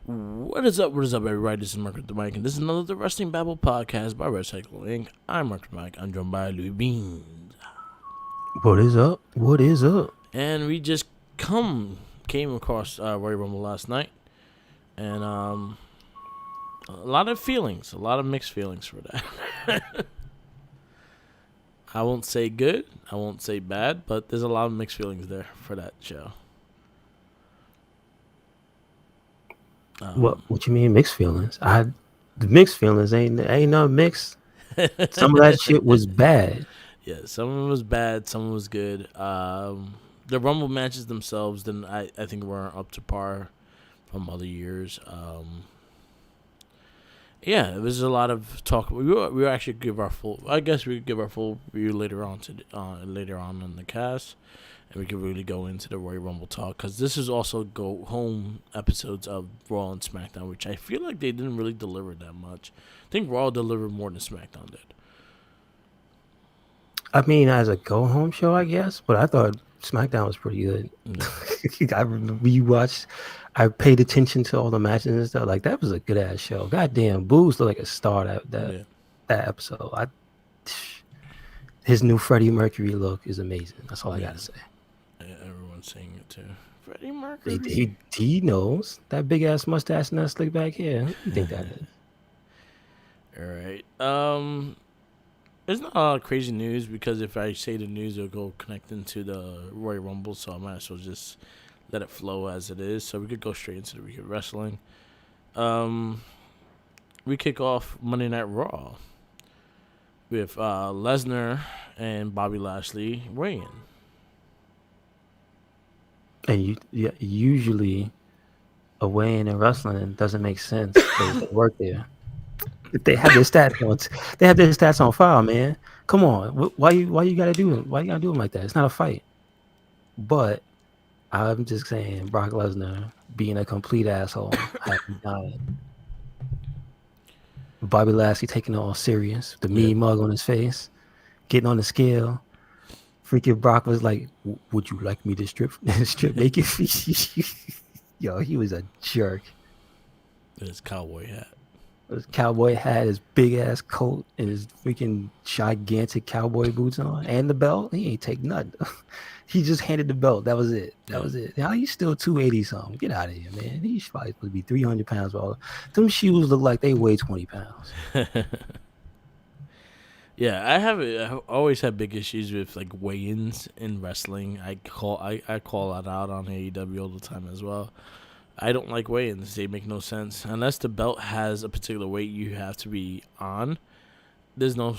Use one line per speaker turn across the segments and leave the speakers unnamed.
What is up? What is up, everybody? This is Mark with the Mike, and this is another The Wrestling Babble podcast by Red Cycle Inc. I'm Mark with the Mike. I'm joined by Louis Beans.
What is up? What is up?
And we just came across Royal Rumble last night, and a lot of feelings, a lot of mixed feelings for that. I won't say good, I won't say bad, but there's a lot of mixed feelings there for that show.
What you mean mixed feelings? The mixed feelings ain't no mixed. Some of that shit was bad.
Yeah, some of it was bad, some of it was good. The Rumble matches themselves, then I think weren't up to par from other years. Yeah, it was a lot of talk. We actually give our full. I guess we give our full review later on in the cast, and we can really go into the Royal Rumble talk because this is also go home episodes of Raw and SmackDown, which I feel like they didn't really deliver that much. I think Raw delivered more than SmackDown did.
I mean, as a go home show, I guess, but I thought SmackDown was pretty good. I rewatched. I paid attention to all the matches and stuff. Like that was a good ass show. Goddamn, Boo's looked like a star that episode. His new Freddie Mercury look is amazing. That's all I gotta say.
Yeah, everyone's saying it too. Freddie Mercury.
He knows that big ass mustache and that slick back hair. Who you think that is?
All right. It's not a lot of crazy news because if I say the news, it'll go connect into the Royal Rumble, so I might as well just let it flow as it is. So we could go straight into the week of wrestling. We kick off Monday Night Raw with Lesnar and Bobby Lashley weighing.
And usually a weigh-in in wrestling doesn't make sense because they work there. They have their stats on file, man. Come on, why you gotta do it? Why you gotta do them like that? It's not a fight. But I'm just saying, Brock Lesnar being a complete asshole, Bobby Lashley taking it all serious, the mean mug on his face, getting on the scale. Freaking Brock was like, "Would you like me to strip naked?" Yo, he was a jerk.
His cowboy hat.
His cowboy hat, his big ass coat, and his freaking gigantic cowboy boots on, and the belt. He ain't take nothing. He just handed the belt. That was it. Was it. How he's still 280 something? Get out of here, man. He's probably supposed to be 300 pounds. Well, them shoes look like they weigh 20 pounds.
Yeah, I always had big issues with like weigh-ins in wrestling. I call that out on AEW all the time as well. I don't like weigh-ins. They make no sense. Unless the belt has a particular weight you have to be on, there's no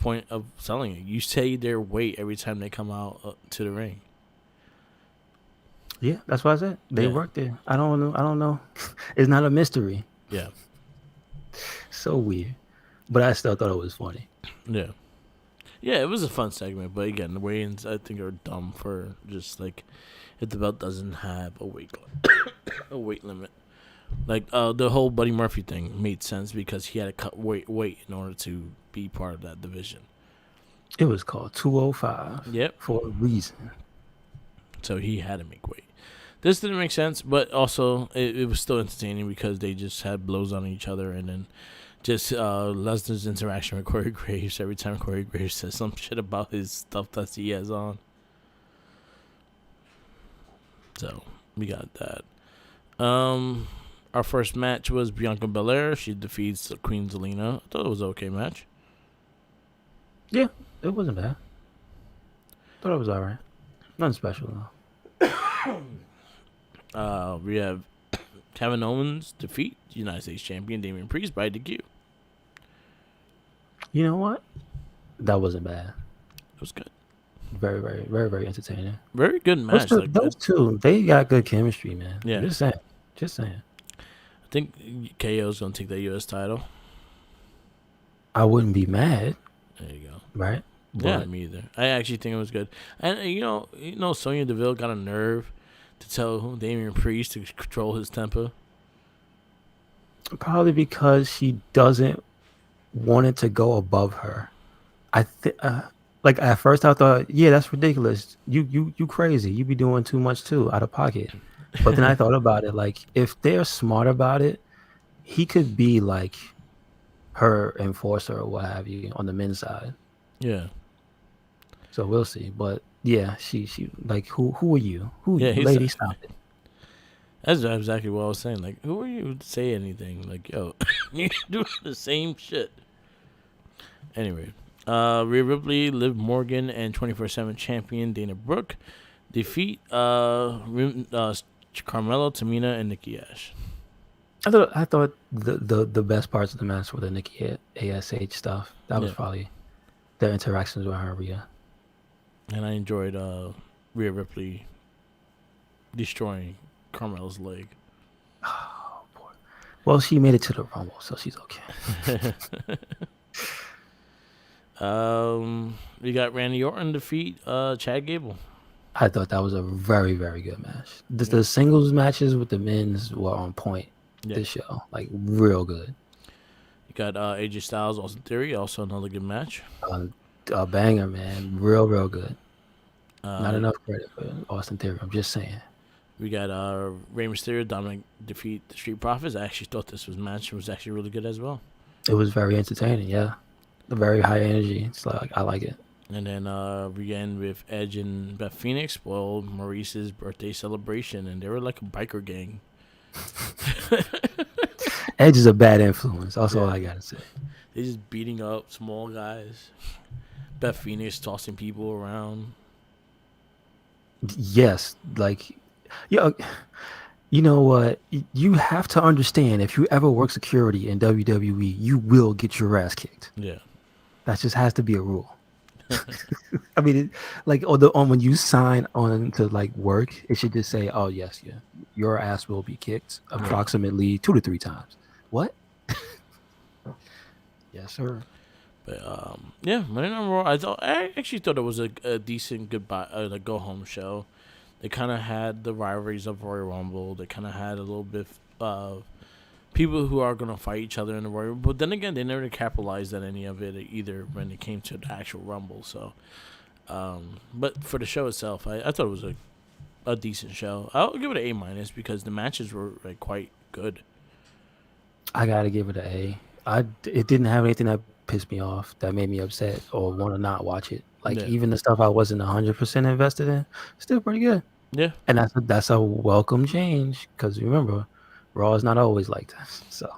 point of selling it. You say their weight every time they come out to the ring.
Yeah, that's what I said. They work there. I don't know. It's not a mystery.
Yeah.
So weird. But I still thought it was funny.
Yeah. Yeah, it was a fun segment. But again, the weigh-ins I think are dumb for just like if the belt doesn't have a weight limit. Like the whole Buddy Murphy thing made sense because he had to cut weight in order to be part of that division.
It was called 205.
Yep.
For a reason. So
he had to make weight. This didn't make sense, but also it was still entertaining because they just had blows on each other and then just Lesnar's interaction with Corey Graves every time Corey Graves says some shit about his stuff that he has on. So we got that. Our first match was Bianca Belair. She defeats Queen Zelina. I thought it was an okay match.
Yeah, it wasn't bad. Thought it was alright. Nothing special
though. We have Kevin Owens defeat United States Champion Damian Priest by DQ.
You know what? That wasn't bad.
It was good.
Very, very, very, very entertaining.
Very good match.
Those two, they got good chemistry, man.
Yeah.
Just saying.
I think KO's going to take the U.S. title.
I wouldn't be mad.
There you go.
Right?
Yeah, me either. I actually think it was good. And, you know, Sonya Deville got a nerve to tell Damian Priest to control his temper.
Probably because she doesn't want it to go above her. Like at first I thought, yeah, that's ridiculous. You crazy. You be doing too much too, out of pocket. But then I thought about it, like if they're smart about it, he could be like her enforcer or what have you on the men's side.
Yeah,
So we'll see. But yeah, she like who are you?
yeah.
Lady, stop it.
That's exactly what I was saying. Like, who are you to say anything? Like, yo, you doing the same shit. Anyway, Rhea Ripley, Liv Morgan, and 24/7 champion Dana Brooke defeat Carmelo, Tamina, and Nikki Ash.
I thought the best parts of the match were the Nikki Ash stuff. That was
Yeah,
probably their interactions with her and Rhea.
and I enjoyed Rhea Ripley destroying Carmelo's leg.
Oh boy. Well, she made it to the Rumble, so she's okay.
We got Randy Orton defeat Chad Gable.
I thought that was a very, very good match.
Yeah.
The singles matches with the men's were on point
Yeah.
this show. Like real good.
You got AJ Styles, Austin Theory, also another good match.
A banger, man. Real good. Not
Uh,
enough credit for Austin Theory. I'm just saying.
we got Rey Mysterio, Dominic defeat the Street Profits. I actually thought this match was actually really good as well.
It was very entertaining, yeah. Very high energy. It's like I like it.
And then we end with Edge and Beth Phoenix. Well, Maurice's birthday celebration, and they were like a biker gang.
Edge is a bad influence. That's all I gotta say.
They just beating up small guys. Beth Phoenix tossing people around.
Yes, like, yeah. You know what? You have to understand. If you ever work security in WWE, you will get your ass kicked.
Yeah.
That just has to be a rule. I mean, when you sign on to like work, it should just say, "Oh yes, yeah, your ass will be kicked approximately 2 to 3 times." What? Yes, sir.
But yeah, Monday Night Raw. I actually thought it was a decent goodbye, like go home show. They kind of had the rivalries of Royal Rumble. They kind of had a little bit of people who are gonna fight each other in the Royal Rumble. But then again, they never capitalized on any of it either when it came to the actual Rumble. So, but for the show itself, I thought it was a decent show. I'll give it an A minus because the matches were like quite good.
I gotta give it an A. It didn't have anything that pissed me off that made me upset or want to not watch it. Like
Yeah.
even the stuff I wasn't 100% invested in, still pretty good.
Yeah.
And that's a welcome change because remember, Raw is not always like this. So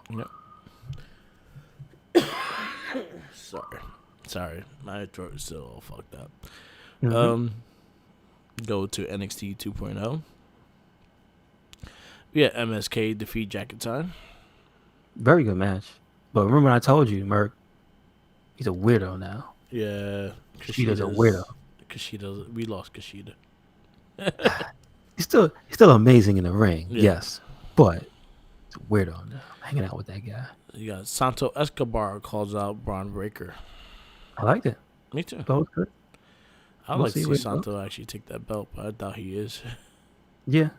Sorry, my throat is still all fucked up.
mhm.
Go to NXT 2.0. We had MSK defeat Jacket Time.
Very good match. But remember, I told you, Merc, he's a weirdo now.
Yeah,
Kushida's a weirdo.
Kushida, we lost Kushida.
He's still amazing in the ring,
Yeah.
yes, but he's a weirdo now. Hanging out with that guy.
You got Santo Escobar calls out Braun Breaker.
I liked it.
Me too.
That was good.
I'd
We'll
like to
see
see
where it
Santo actually take that belt, but I doubt he is.
Yeah,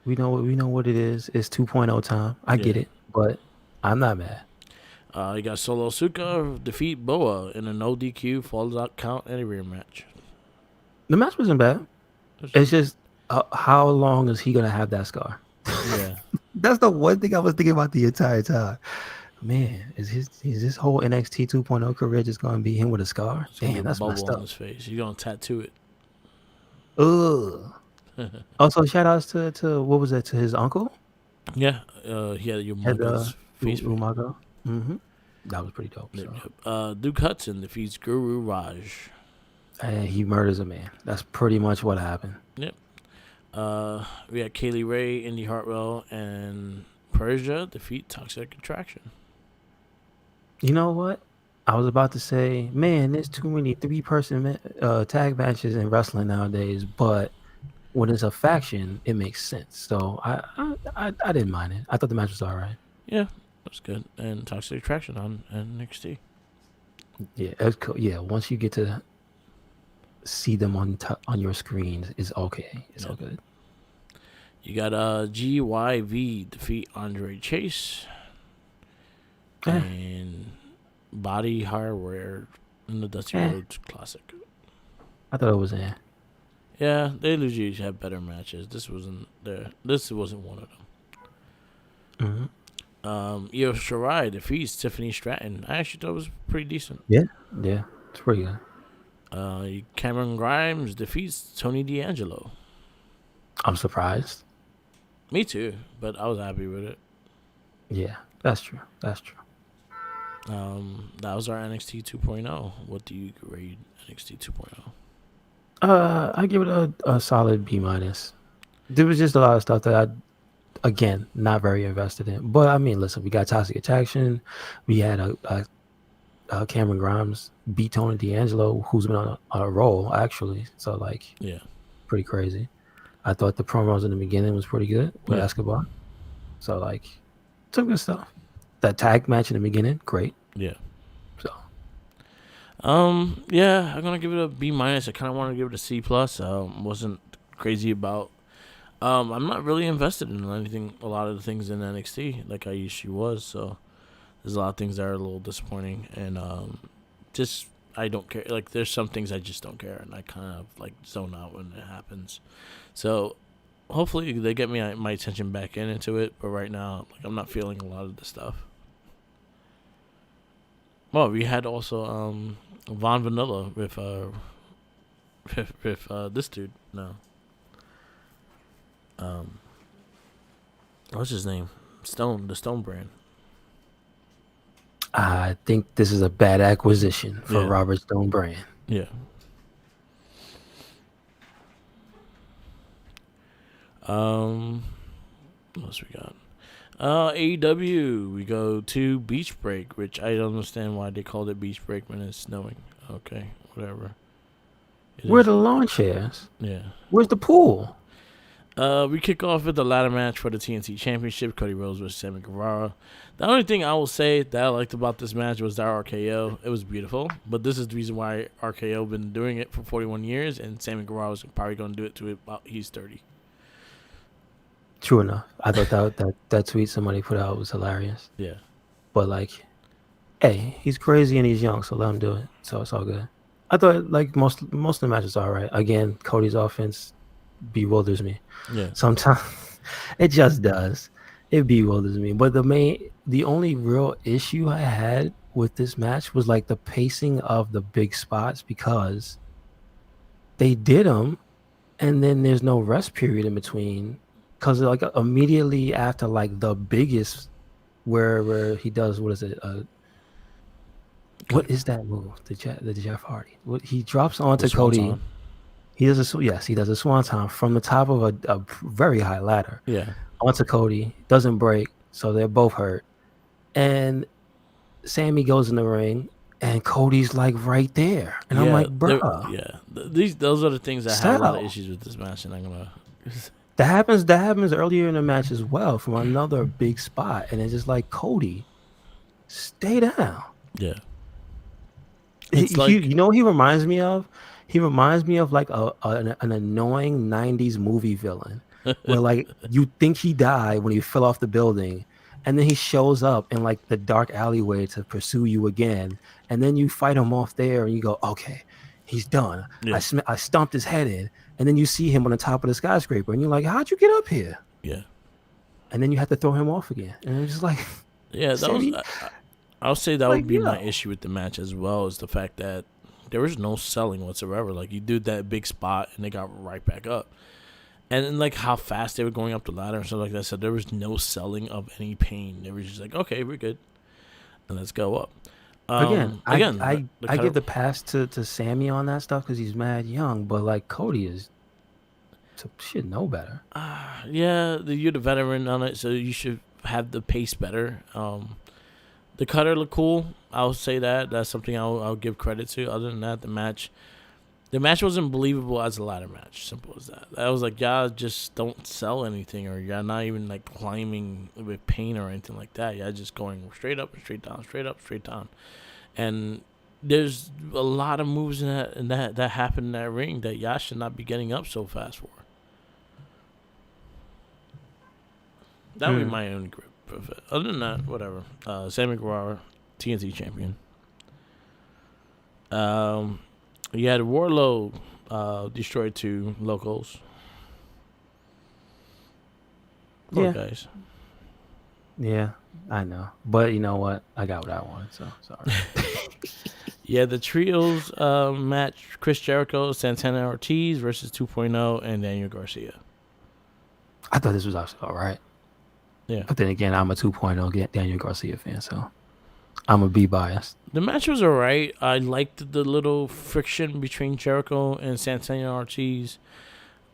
we know what it is. It's 2.0 time. I get
Yeah.
it, but I'm not mad.
You got Solo Suka defeat Boa in a no DQ falls out count anywhere match.
The match wasn't bad. It's just how long is he gonna have that scar?
Yeah.
That's the one thing I was thinking about the entire time. Man, is his whole NXT 2.0 career just gonna be him with a scar?
It's gonna be
Damn,
a
that's
bubble
messed
on
up.
his face. You're gonna tattoo it.
Ugh. Also, shout outs to what was that, to his uncle?
Yeah. He had your
Had
mother's face.
Umaga. Mm-hmm. That was pretty dope.
Yep,
So.
yep. Duke Hudson defeats Guru Raj.
And he murders a man. That's pretty much what happened.
Yep. We had Kaylee Ray, Indy Hartwell, and Persia defeat Toxic Attraction.
You know what? I was about to say, man, there's too many 3-person tag matches in wrestling nowadays, but when it's a faction, it makes sense. So I didn't mind it. I thought the match was all right.
Yeah, that's good. And Toxic Attraction on NXT.
Yeah, it was cool. Yeah, once you get to see them on your screens, it's okay. It's all good.
You got GYV defeat Andre Chase. And Body Hardware in the Dusty Rhodes Classic.
I thought it was in.
Yeah, they usually have better matches. This wasn't there. This wasn't one of them. Io Shirai defeats Tiffany Stratton. I actually thought it was pretty decent.
Yeah, yeah, it's pretty good.
Cameron Grimes defeats Tony D'Angelo.
I'm surprised.
Me too, but I was happy with it.
Yeah, that's true. That's true.
That was our NXT 2.0. What do you grade NXT 2.0?
I give it a solid B minus. There was just a lot of stuff that again, not very invested in. But I mean, listen, we got Toxic Attraction. We had a Cameron Grimes beat Tony D'Angelo, who's been on a roll actually. So like,
Yeah,
pretty crazy. I thought the promos in the beginning was pretty good with Escobar. So like, some good stuff. That tag match in the beginning, great.
Yeah.
So,
yeah, I'm gonna give it a B minus. I kind of want to give it a C plus. Wasn't crazy about. I'm not really invested in anything. A lot of the things in NXT like I usually was. So there's a lot of things that are a little disappointing, and just I don't care. Like there's some things I just don't care, and I kind of like zone out when it happens. So hopefully they get my attention back into it. But right now, like I'm not feeling a lot of the stuff. Well, we had also Von Vanilla with this dude. No. What's his name? The Stone brand.
I think this is a bad acquisition for Robert Stone brand.
Yeah. What else we got? AEW, we go to Beach Break, which I don't understand why they called it Beach Break when it's snowing. Okay, whatever.
Where are the lawn chairs?
Yeah.
Where's the pool?
We kick off with the ladder match for the TNT Championship, Cody Rhodes versus Sammy Guevara. The only thing I will say that I liked about this match was their RKO. It was beautiful, but this is the reason why RKO been doing it for 41 years, and Sammy Guevara was probably going to do it to it about he's 30.
True enough. I thought that tweet somebody put out was hilarious.
Yeah.
But like, hey, he's crazy and he's young, so let him do it. So it's all good. I thought like most of the matches are all right. Again, Cody's offense bewilders me.
Yeah.
Sometimes it just does. It bewilders me. But the only real issue I had with this match was like the pacing of the big spots, because they did them and then there's no rest period in between. Because like immediately after like the biggest, where he does, what is it? What is that move? The Jeff Hardy. What he drops onto Cody. He does a swanton from the top of a very high ladder.
Yeah.
Onto Cody, doesn't break, so they're both hurt. And Sammy goes in the ring, and Cody's like right there, and I'm like, bro.
Yeah. Those are the things that have a lot of issues with this match, and I'm gonna.
That happens earlier in the match as well from another big spot, and it's just like, Cody, stay down.
Yeah.
You know what he reminds me of? He reminds me of like an annoying 90s movie villain where like you think he died when he fell off the building, and then he shows up in like the dark alleyway to pursue you again, and then you fight him off there and you go, okay, he's done. Yeah. I stomped his head in, and then you see him on the top of the skyscraper and you're like, how'd you get up here?
Yeah.
And then you have to throw him off again, and it's just like,
yeah, I'll say that would be my issue with the match as well, is the fact that there was no selling whatsoever. Like, you did that big spot and they got right back up. And then, like, how fast they were going up the ladder and stuff like that. So there was no selling of any pain. They were just like, okay, we're good. And let's go up.
I give the pass to Sammy on that stuff because he's mad young. But, like, Cody should know better.
Yeah, you're the veteran on it, so you should have the pace better. The cutter looked cool. I'll say that. That's something I'll give credit to. Other than that, the match wasn't believable as a ladder match. Simple as that. I was like, y'all just don't sell anything, or y'all not even like climbing with pain or anything like that. Y'all just going straight up and straight down, straight up, straight down. And there's a lot of moves in that happen in that ring that y'all should not be getting up so fast for. That would be my own grip. Other than that, whatever. Sammy Guevara, TNT champion. You had Warlow destroyed 2 locals. Poor
Yeah,
guys.
yeah, I know. But you know what? I got what I wanted, so sorry.
Yeah, the trios match: Chris Jericho, Santana Ortiz versus 2.0, and Daniel Garcia.
I thought this was actually all right.
Yeah.
But then again, I'm a 2.0 Daniel Garcia fan, so I'm a be biased.
The match was alright. I liked the little friction between Jericho and Santana Ortiz.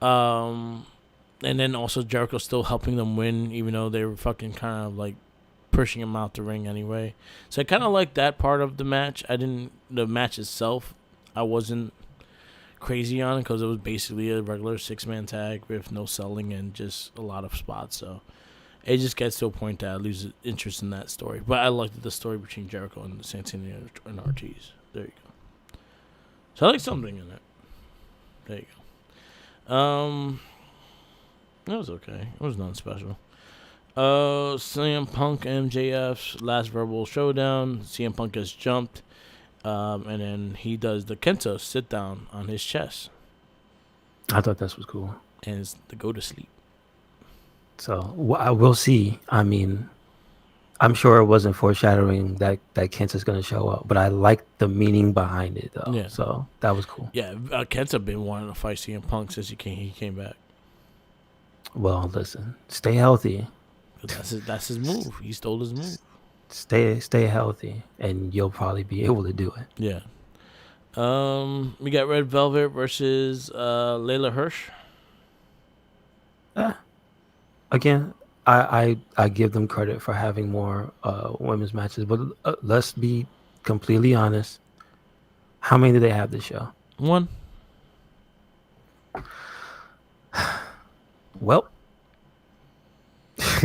And then also Jericho still helping them win, even though they were fucking kind of like pushing him out the ring anyway. So I kind of liked that part of the match. The match itself, I wasn't crazy on it because it was basically a regular 6-man tag with no selling and just a lot of spots. So it just gets to a point that I lose interest in that story. But I liked the story between Jericho and Santana and Ortiz. There you go. So I like something in it. There you go. It was okay. It was nothing special. CM Punk and MJF's last verbal showdown. CM Punk gets jumped. And then he does the Kenta sit down on his chest.
I thought this was cool.
And it's the go to sleep.
So I will see. I mean, I'm sure it wasn't foreshadowing that Kenta's going to show up, but I like the meaning behind it, though.
Yeah.
So that was cool.
Yeah, Kenta been wanting to fight CM Punk since he came back.
Well, listen, stay healthy.
That's his move. He stole his move.
Stay healthy, and you'll probably be able to do it.
Yeah. We got Red Velvet versus Layla Hirsch.
Again, I give them credit for having more women's matches, but let's be completely honest. How many do they have this show?
1.
Well,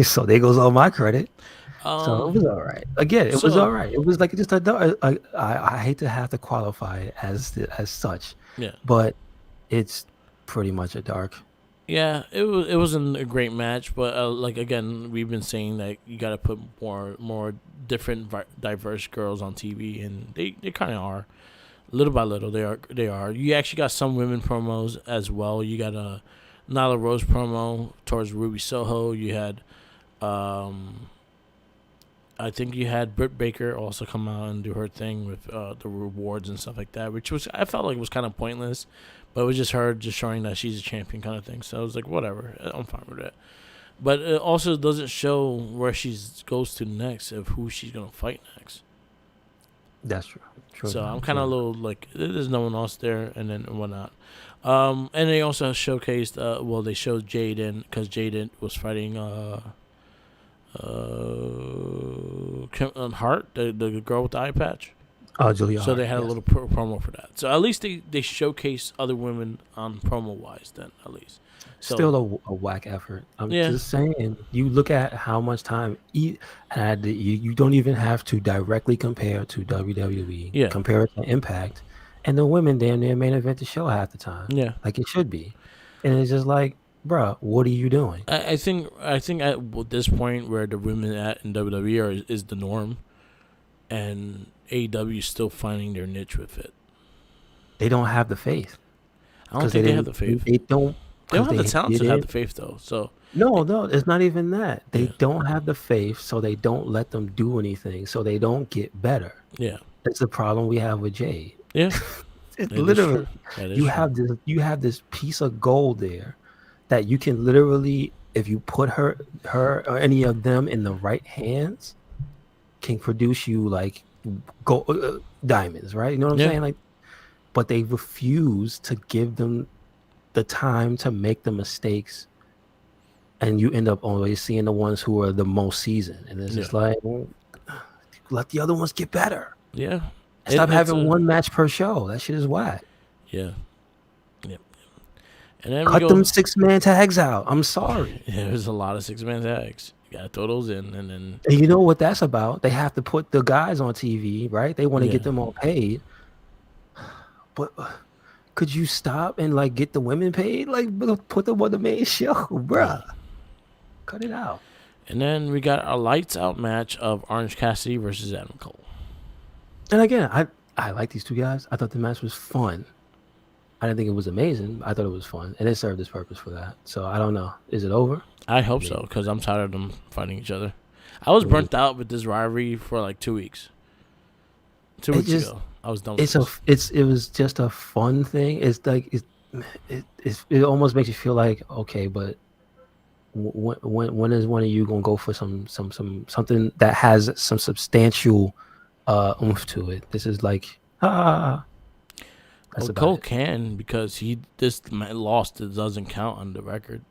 so there goes all my credit. So it was all right. Again, it was all right. It was like just I hate to have to qualify it as such.
Yeah.
But it's pretty much a dark.
Yeah, it wasn't a great match, but like again, we've been saying that you got to put more different diverse girls on TV, and they kind of are, little by little. They are. You actually got some women promos as well. You got a Nyla Rose promo towards Ruby Soho. You had, I think you had Britt Baker also come out and do her thing with the rewards and stuff like that, which I felt like was kind of pointless. But it was just her just showing that she's a champion kind of thing. So I was like, whatever. I'm fine with that. But it also doesn't show where she goes to next of who she's going to fight next.
That's true.
So I'm kind of a little like, there's no one else there and then whatnot. And they also showcased, they showed Jaden because Jaden was fighting Hart, the girl with the eye patch.
Oh, Julia.
So they had a little promo for that. So at least they showcase other women on promo wise. Then at least
still a whack effort. I'm just saying. You look at how much time had. You don't even have to directly compare to WWE.
Yeah.
Compare it to Impact, and the women damn near main event the show half the time.
Yeah.
Like it should be, and it's just like, bruh, what are you doing?
I think at this point where the women in WWE is the norm, and AEW is still finding their niche with it.
They don't have the faith.
I don't think they have the faith.
They don't
have the talent to have the faith, though. So
no, it's not even that. They don't have the faith, so they don't let them do anything, so they don't get better.
Yeah,
that's the problem we have with Jade.
Yeah,
it's literally you have this piece of gold there that you can literally, if you put her or any of them in the right hands, can produce you like gold, diamonds, right? You know what I'm saying? Like, but they refuse to give them the time to make the mistakes, and you end up always seeing the ones who are the most seasoned, and it's just like, let the other ones get better.
Yeah,
stop having one match per show. That shit is whack.
Yeah. And then
cut them 6-man tags out. I'm sorry.
Yeah, there's a lot of 6-man tags. You gotta throw those in, and
you know what that's about? They have to put the guys on TV, right? They want to get them all paid. But could you stop and like get the women paid? Like put them on the main show, bruh. Cut it out.
And then we got a lights out match of Orange Cassidy versus Adam Cole.
And again, I like these two guys. I thought the match was fun. I didn't think it was amazing. I thought it was fun, and it served its purpose for that. So I don't know. Is it over?
I hope
Maybe.
so because I'm tired of them fighting each other. I was
Me.
burnt out with this rivalry for like 2 weeks. Two
It
weeks
just
ago, I was done with this.
it was just a fun thing. It's like it almost makes you feel like okay, but when is one of you gonna go for something that has some substantial oomph to it? This is like that's
Well,
about
Cole
it.
can because lost. It doesn't count on the record.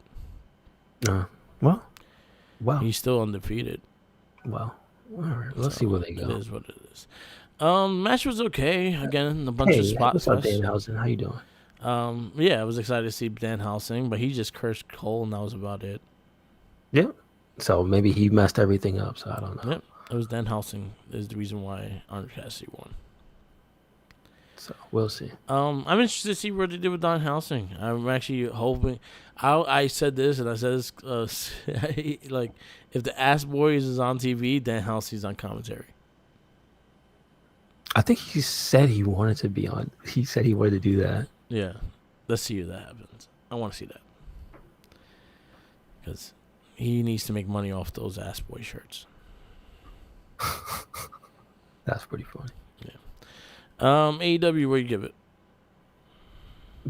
Well, well,
He's still undefeated.
well. All right, let's
So
see where they
it
go.
is what it is. Match was okay. Again, a bunch of
Hey,
spot
what's up,
fest.
Danhausen? How you doing?
Yeah, I was excited to see Dan Helsing, but he just cursed Cole, and that was about it.
Yeah. So maybe he messed everything up. So I don't know.
Yep, it was Dan Helsing is the reason why Orange Cassidy won.
So we'll see.
I'm interested to see what they do with Don Helsing. I'm actually hoping. I said this and I said this. Like, if the Ass Boys is on TV, Dan Helsing's on commentary.
I think he said he wanted to be on. He said he wanted to do that.
Yeah, let's see if that happens. I want to see that because he needs to make money off those Ass Boy shirts.
That's pretty funny.
AEW, where you give it?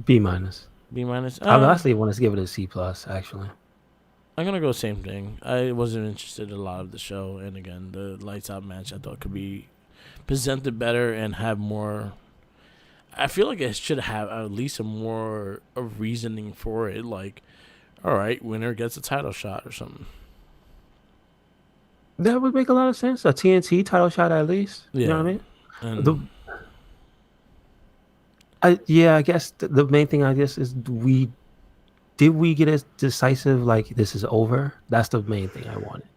B minus.
B minus.
I honestly want to give it a C plus. Actually,
I'm gonna go same thing. I wasn't interested in a lot of the show, and again, the lights out match I thought could be presented better and have more. I feel like it should have at least a reasoning for it. Like, all right, winner gets a title shot or something.
that would make a lot of sense. A TNT title shot at least.
Yeah.
You know what I mean?
And
I guess the main thing I guess is we get as decisive like this is over. That's the main thing I wanted.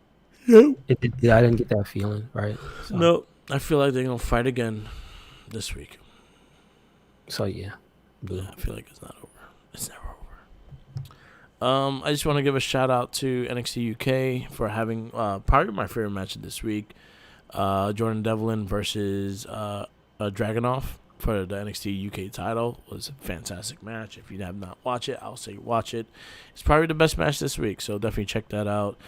no,
I didn't get that feeling, right? So,
no, I feel like they're gonna fight again this week.
So yeah.
Yeah, I feel like it's not over. It's never over. I just want to give a shout out to NXT UK for having probably my favorite match of this week. Jordan Devlin versus Dragunov for the NXT UK title was a fantastic match. If you have not watched it, I'll say watch it. It's probably the best match this week, so definitely check that out.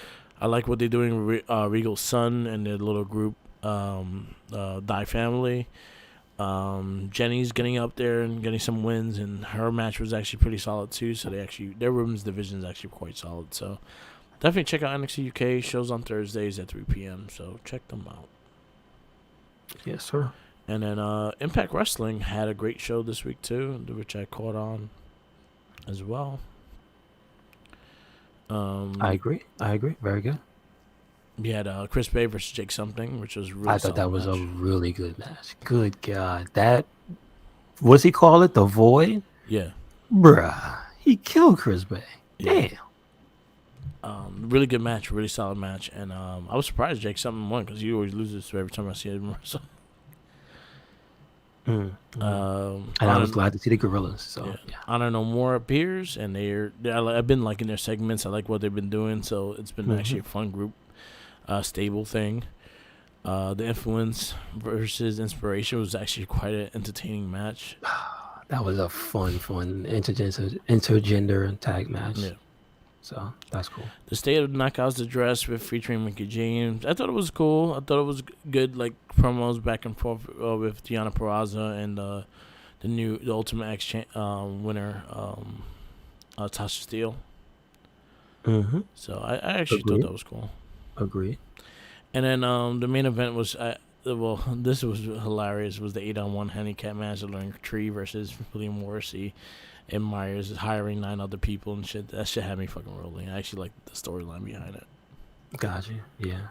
I like what they're doing with Regal's son and their little group, Die Family. Jenny's getting up there and getting some wins, and her match was actually pretty solid too. So their women's division is actually quite solid. So definitely check out NXT UK shows on Thursdays at 3 p.m. So check them out.
Yes, sir.
And then Impact Wrestling had a great show this week too, which I caught on as well.
I agree. Very good.
We had Chris Bay versus Jake Something, which was really.
I thought that was
match.
a really good match. Good God, that what's he call it? The Void,
Yeah.
bruh. He killed Chris Bay.
Yeah.
Damn.
Really good match, really solid match, and I was surprised Jake Something won because he always loses every time I see him. So.
And I was glad to see the Gorillas. So yeah.
Honor No More appears, and I've been liking their segments. I like what they've been doing, so it's been actually a fun group, stable thing. The Influence versus Inspiration was actually quite an entertaining match.
That was a fun intergender tag match.
Yeah.
So that's cool.
The State of Knockouts address featuring Mickey James. I thought it was cool. I thought it was good, like promos back and forth with Deonna Purrazzo and the Ultimate X winner, Tasha Steele.
Mm-hmm.
So I actually thought that was cool.
Agree.
And then the main event was this was hilarious. Was the 8-on-1 handicap match of Lauren Tree versus William Morrissey. And Myers is hiring 9 other people and shit. That shit had me fucking rolling. I actually like the storyline behind it.
Gotcha. Yeah.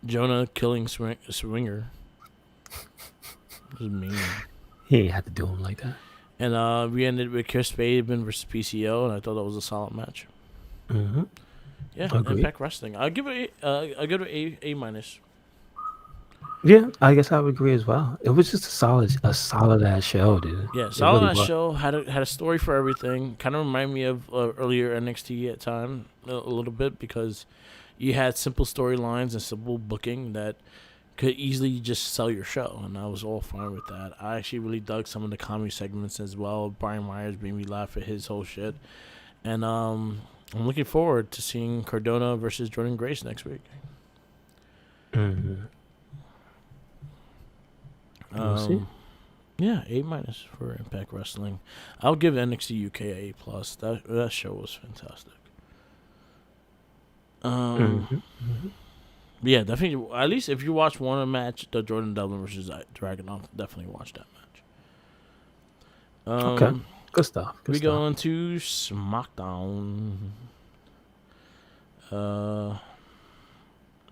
Jonah killing Swinger. It was mean.
He ain't had to do him like that.
And we ended with Chris Sabin versus PCO, and I thought that was a solid match.
Mm-hmm.
Yeah,
Agreed.
Impact Wrestling. I'll give it A minus.
Yeah, I guess I would agree as well. It was just a solid ass show, dude.
Yeah, solid
really
ass
was.
show. Had a story for everything. Kind of remind me of earlier NXT at time a little bit because you had simple storylines and simple booking that could easily just sell your show, and I was all fine with that. I actually really dug some of the comedy segments as well. Brian Myers made me laugh at his whole shit, and I'm looking forward to seeing Cardona versus Jordan Grace next week.
Mm-hmm. We'll see.
Yeah, A- for Impact Wrestling. I'll give NXT UK A plus. That show was fantastic. Yeah, definitely. At least if you watch one match, the Jordan Devlin versus Dragunov, definitely watch that match.
Okay, good stuff. Good
we
stuff.
go into SmackDown.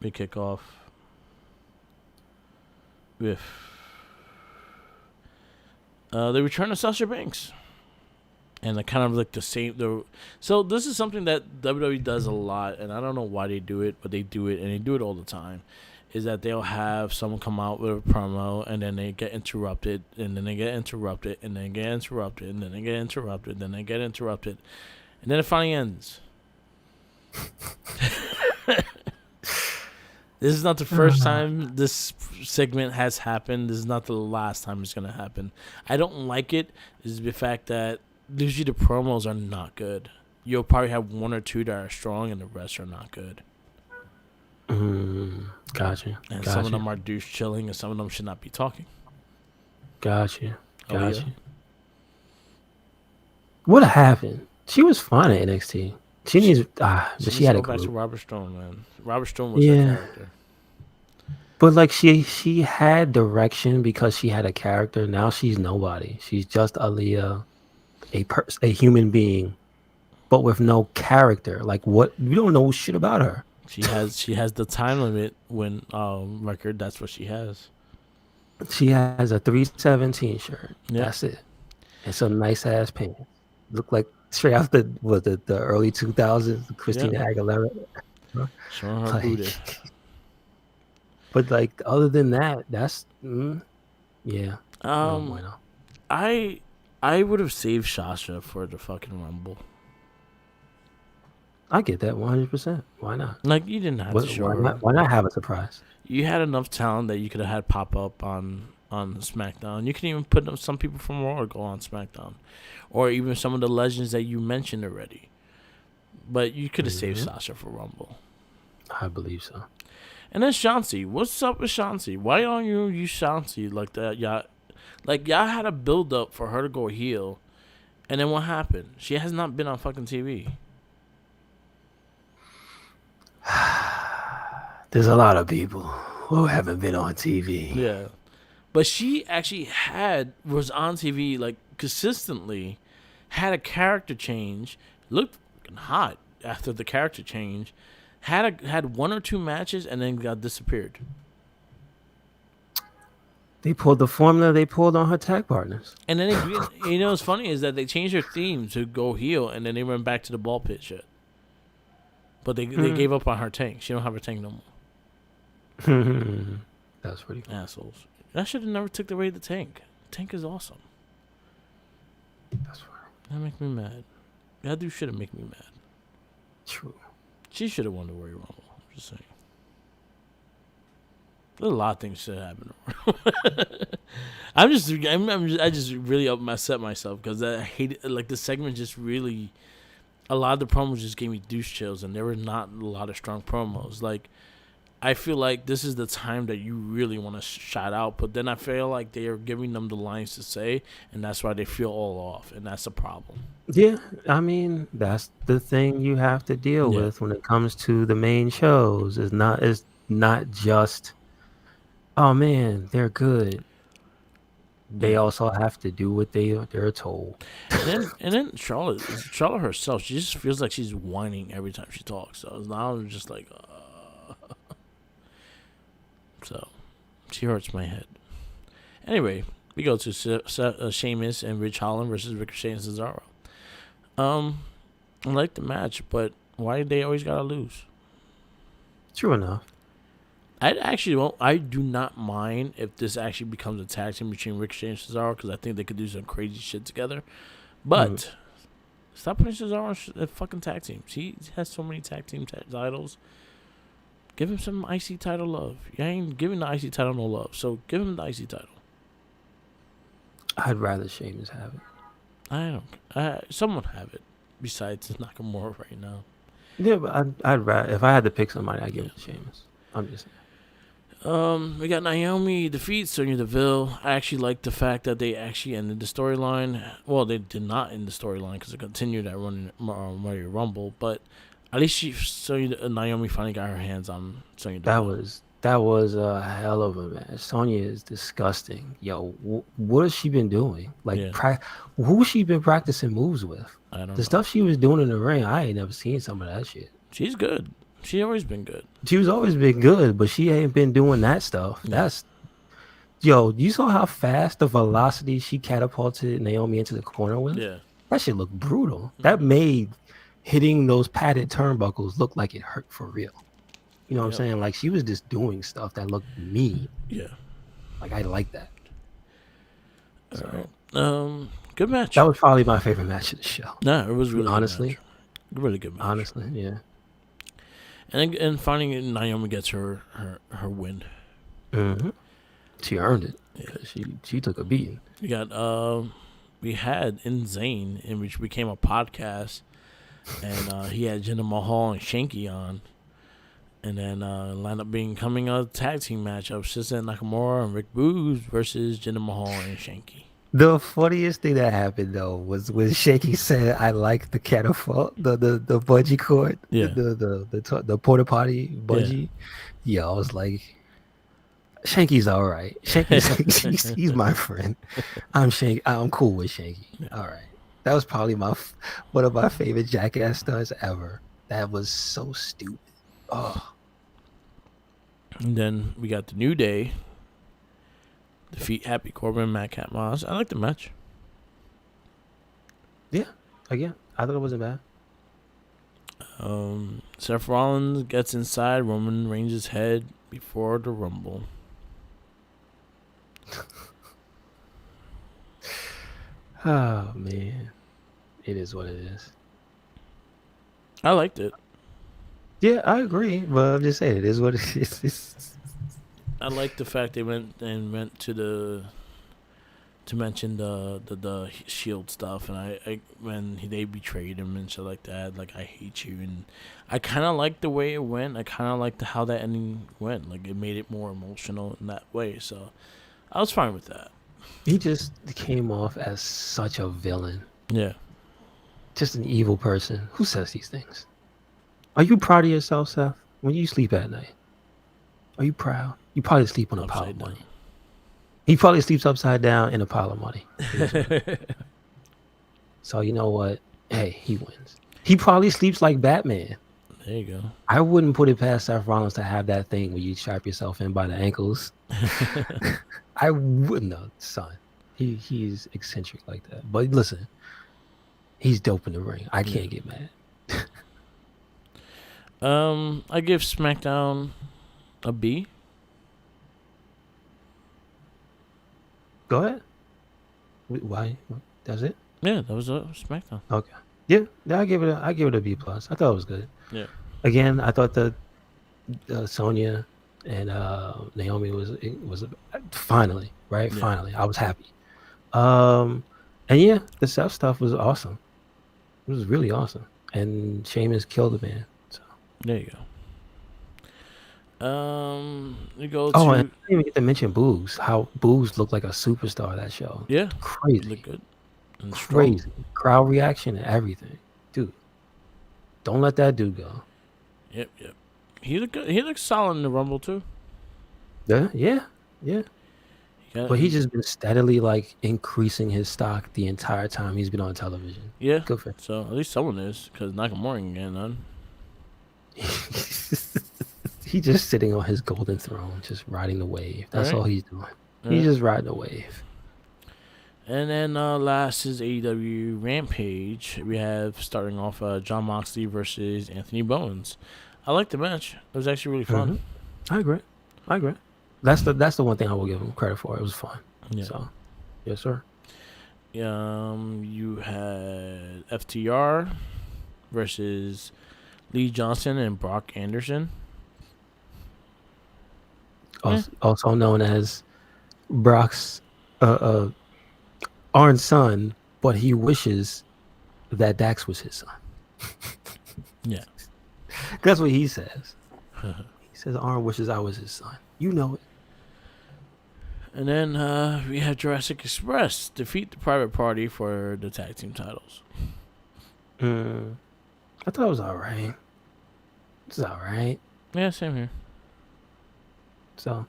We kick off with the return of Sasha Banks. And the kind of like the same. So this is something that WWE does a lot, and I don't know why they do it, but they do it, and they do it all the time. Is that they'll have someone come out with a promo, and then they get interrupted, and then they get interrupted, and then they get interrupted, and then they get interrupted, and then they get interrupted, and then it finally ends. This is not the first time this segment has happened. This is not the last time it's gonna happen. I don't like it. Is the fact that usually the promos are not good. You'll probably have one or two that are strong, and the rest are not good.
Gotcha.
And some of them are douche chilling, and some of them should not be talking.
Gotcha.
Yeah.
What happened? She was fine at NXT. She needs. But she had to go
back to Robert Stone, man. Robert Stone was her character.
But like she had direction because she had a character. Now she's nobody. She's just Aaliyah, a human being, but with no character. Like what? You don't know shit about her.
She has the time limit record. That's what she has.
She has a 317 shirt.
Yep.
That's it. And some nice ass pants. Look like straight out the early 2000s, Christina Aguilera.
Showing her booty.
But like other than that, that's yeah.
I would have saved Sasha for the fucking Rumble.
I get that 100%. Why not?
Like you didn't have to show her.
Why not have a surprise?
You had enough talent that you could have had pop up on SmackDown. You can even put some people from Raw go on SmackDown, or even some of the legends that you mentioned already. But you could have saved Sasha for Rumble.
I believe so.
And then Shansi, what's up with Shansi? Why don't you use Shansi like that? Y'all had a build up for her to go heel, and then what happened? She has not been on fucking TV.
There's a lot of people who haven't been on TV.
Yeah. But she actually was on TV like consistently, had a character change, looked fucking hot after the character change, had one or two matches, and then got disappeared.
They pulled the formula they pulled on her tag partners.
And then what's funny is that they changed her theme to go heel, and then they went back to the ball pit shit. But they gave up on her tank. She don't have her tank no more.
That's pretty cool.
Assholes. I should have never took away the tank. Tank is awesome.
That's funny.
That make me mad. That dude should have make me mad.
True.
She should have won the Royal Rumble. I'm just saying. There's a lot of things should happen. I just really upset myself because I hate it. Like the segment just really, a lot of the promos just gave me douche chills, and there were not a lot of strong promos. Like, I feel like this is the time that you really want to shout out, but then I feel like they are giving them the lines to say, and that's why they feel all off, and that's a problem.
Yeah, I mean that's the thing you have to deal with when it comes to the main shows. It's not just, oh man, they're good. They also have to do what they're told.
And then Charlotte herself, she just feels like she's whining every time she talks. So now I'm just like, so she hurts my head. Anyway, we go to Sheamus and Ridge Holland versus Ricochet and Cesaro. I like the match, but why did they always gotta lose?
True enough.
I do not mind if this actually becomes a tag team between Ricochet and Cesaro, because I think they could do some crazy shit together. But stop putting Cesaro in fucking tag teams. He has so many tag team titles. Give him some IC title love. You ain't giving the IC title no love, so give him the IC title.
I'd rather Sheamus have it.
I don't. Someone have it besides Nakamura right now.
Yeah, but I'd rather if I had to pick somebody, I'd give it to Sheamus. I'm just saying.
We got Naomi defeats Sonya Deville. I actually like the fact that they actually ended the storyline. Well, they did not end the storyline because it continued at Royal Rumble. But at least Naomi finally got her hands on Sonya Deville.
That was a hell of a match. Sonya is disgusting. Yo, what has she been doing? Like, who she been practicing moves with?
I don't know.
The stuff she was doing in the ring, I ain't never seen some of that shit.
She's good. She always been good.
She was always been good, but she ain't been doing that stuff. Yeah. You saw how fast the velocity she catapulted Naomi into the corner with?
Yeah.
That shit looked brutal. Mm-hmm. That made hitting those padded turnbuckles look like it hurt for real. You know what I'm saying? Like, she was just doing stuff that looked mean.
Yeah.
Like, I like that.
So, good match.
That was probably my favorite match of the show.
Nah, it was really
honestly.
Really good match.
Honestly, yeah.
And finally, Naomi gets her win.
Mm-hmm. She earned it because she took a beating.
We had Zayn, in which became a podcast, and he had Jinder Mahal and Shanky on, and then lined up becoming a tag team match of Shinsuke Nakamura and Rick Boogs versus Jinder Mahal and Shanky.
The funniest thing that happened though was when Shaky said, "I like the catapult, the bungee cord, the porta potty bungee." Yeah, I was like, "Shanky's all right. Shanky's he's my friend. I'm Shanky. I'm cool with Shanky. All right." That was probably one of my favorite Jackass stunts ever. That was so stupid. Oh.
And then we got the New Day. Defeat Happy Corbin, Madcap Moss. I like the match.
Yeah, again, I thought it wasn't bad.
Seth Rollins gets inside Roman Reigns' head before the Rumble.
Oh man, it is what it is.
I liked it.
Yeah, I agree, but I'm just saying it is what it is.
I like the fact they went to mention the Shield stuff, and I when they betrayed him and shit like that, like, I hate you, and I kind of like the way it went. I kind of liked how that ending went. Like, it made it more emotional in that way, so I was fine with that.
He just came off as such a villain.
Yeah,
just an evil person. Who says these things? Are you proud of yourself, Seth? When you sleep at night, are you proud? You probably sleep on a pile of money. He probably sleeps upside down in a pile of money. So you know what? Hey, he wins. He probably sleeps like Batman.
There you go.
I wouldn't put it past Seth Rollins to have that thing where you strap yourself in by the ankles. I wouldn't know, son. He's eccentric like that. But listen, he's dope in the ring. I can't get mad.
I give SmackDown a B.
Go ahead. Why? That's it?
Yeah, that was a SmackDown.
Okay. Yeah, I give it a B plus. I thought it was good.
Yeah.
Again, I thought that Sonya and Naomi was finally right. Yeah. Finally, I was happy. And yeah, the Seth stuff was awesome. It was really awesome. And Sheamus killed the man. So
there you go. You go.
Oh, and I didn't even get to mention Boogs. How Boogs looked like a superstar that show.
Yeah,
crazy.
Look good. And
crazy
strong.
Crowd reaction and everything, dude. Don't let that dude go.
Yep. He looked good. He looked solid in the Rumble too.
Yeah. But he's just been steadily like increasing his stock the entire time he's been on television.
Yeah,
good for him.
So at least someone is, because Nakamura ain't getting none.
He's just sitting on his golden throne, just riding the wave. That's all he's doing. He's just riding the wave.
And then last is AEW Rampage. We have starting off Jon Moxley versus Anthony Bowens. I like the match. It was actually really fun.
Mm-hmm. I agree. That's the one thing I will give him credit for. It was fun.
Yeah.
So, yes, sir.
You had FTR versus Lee Johnson and Brock Anderson. Yeah,
also known as Brock's Arn's son, but he wishes that Dax was his son.
yeah.
That's what he says. He says Arn wishes I was his son. You know it.
And then we have Jurassic Express defeat the Private Party for the tag team titles.
I thought it was all right. It's all right.
Yeah, same here.
So,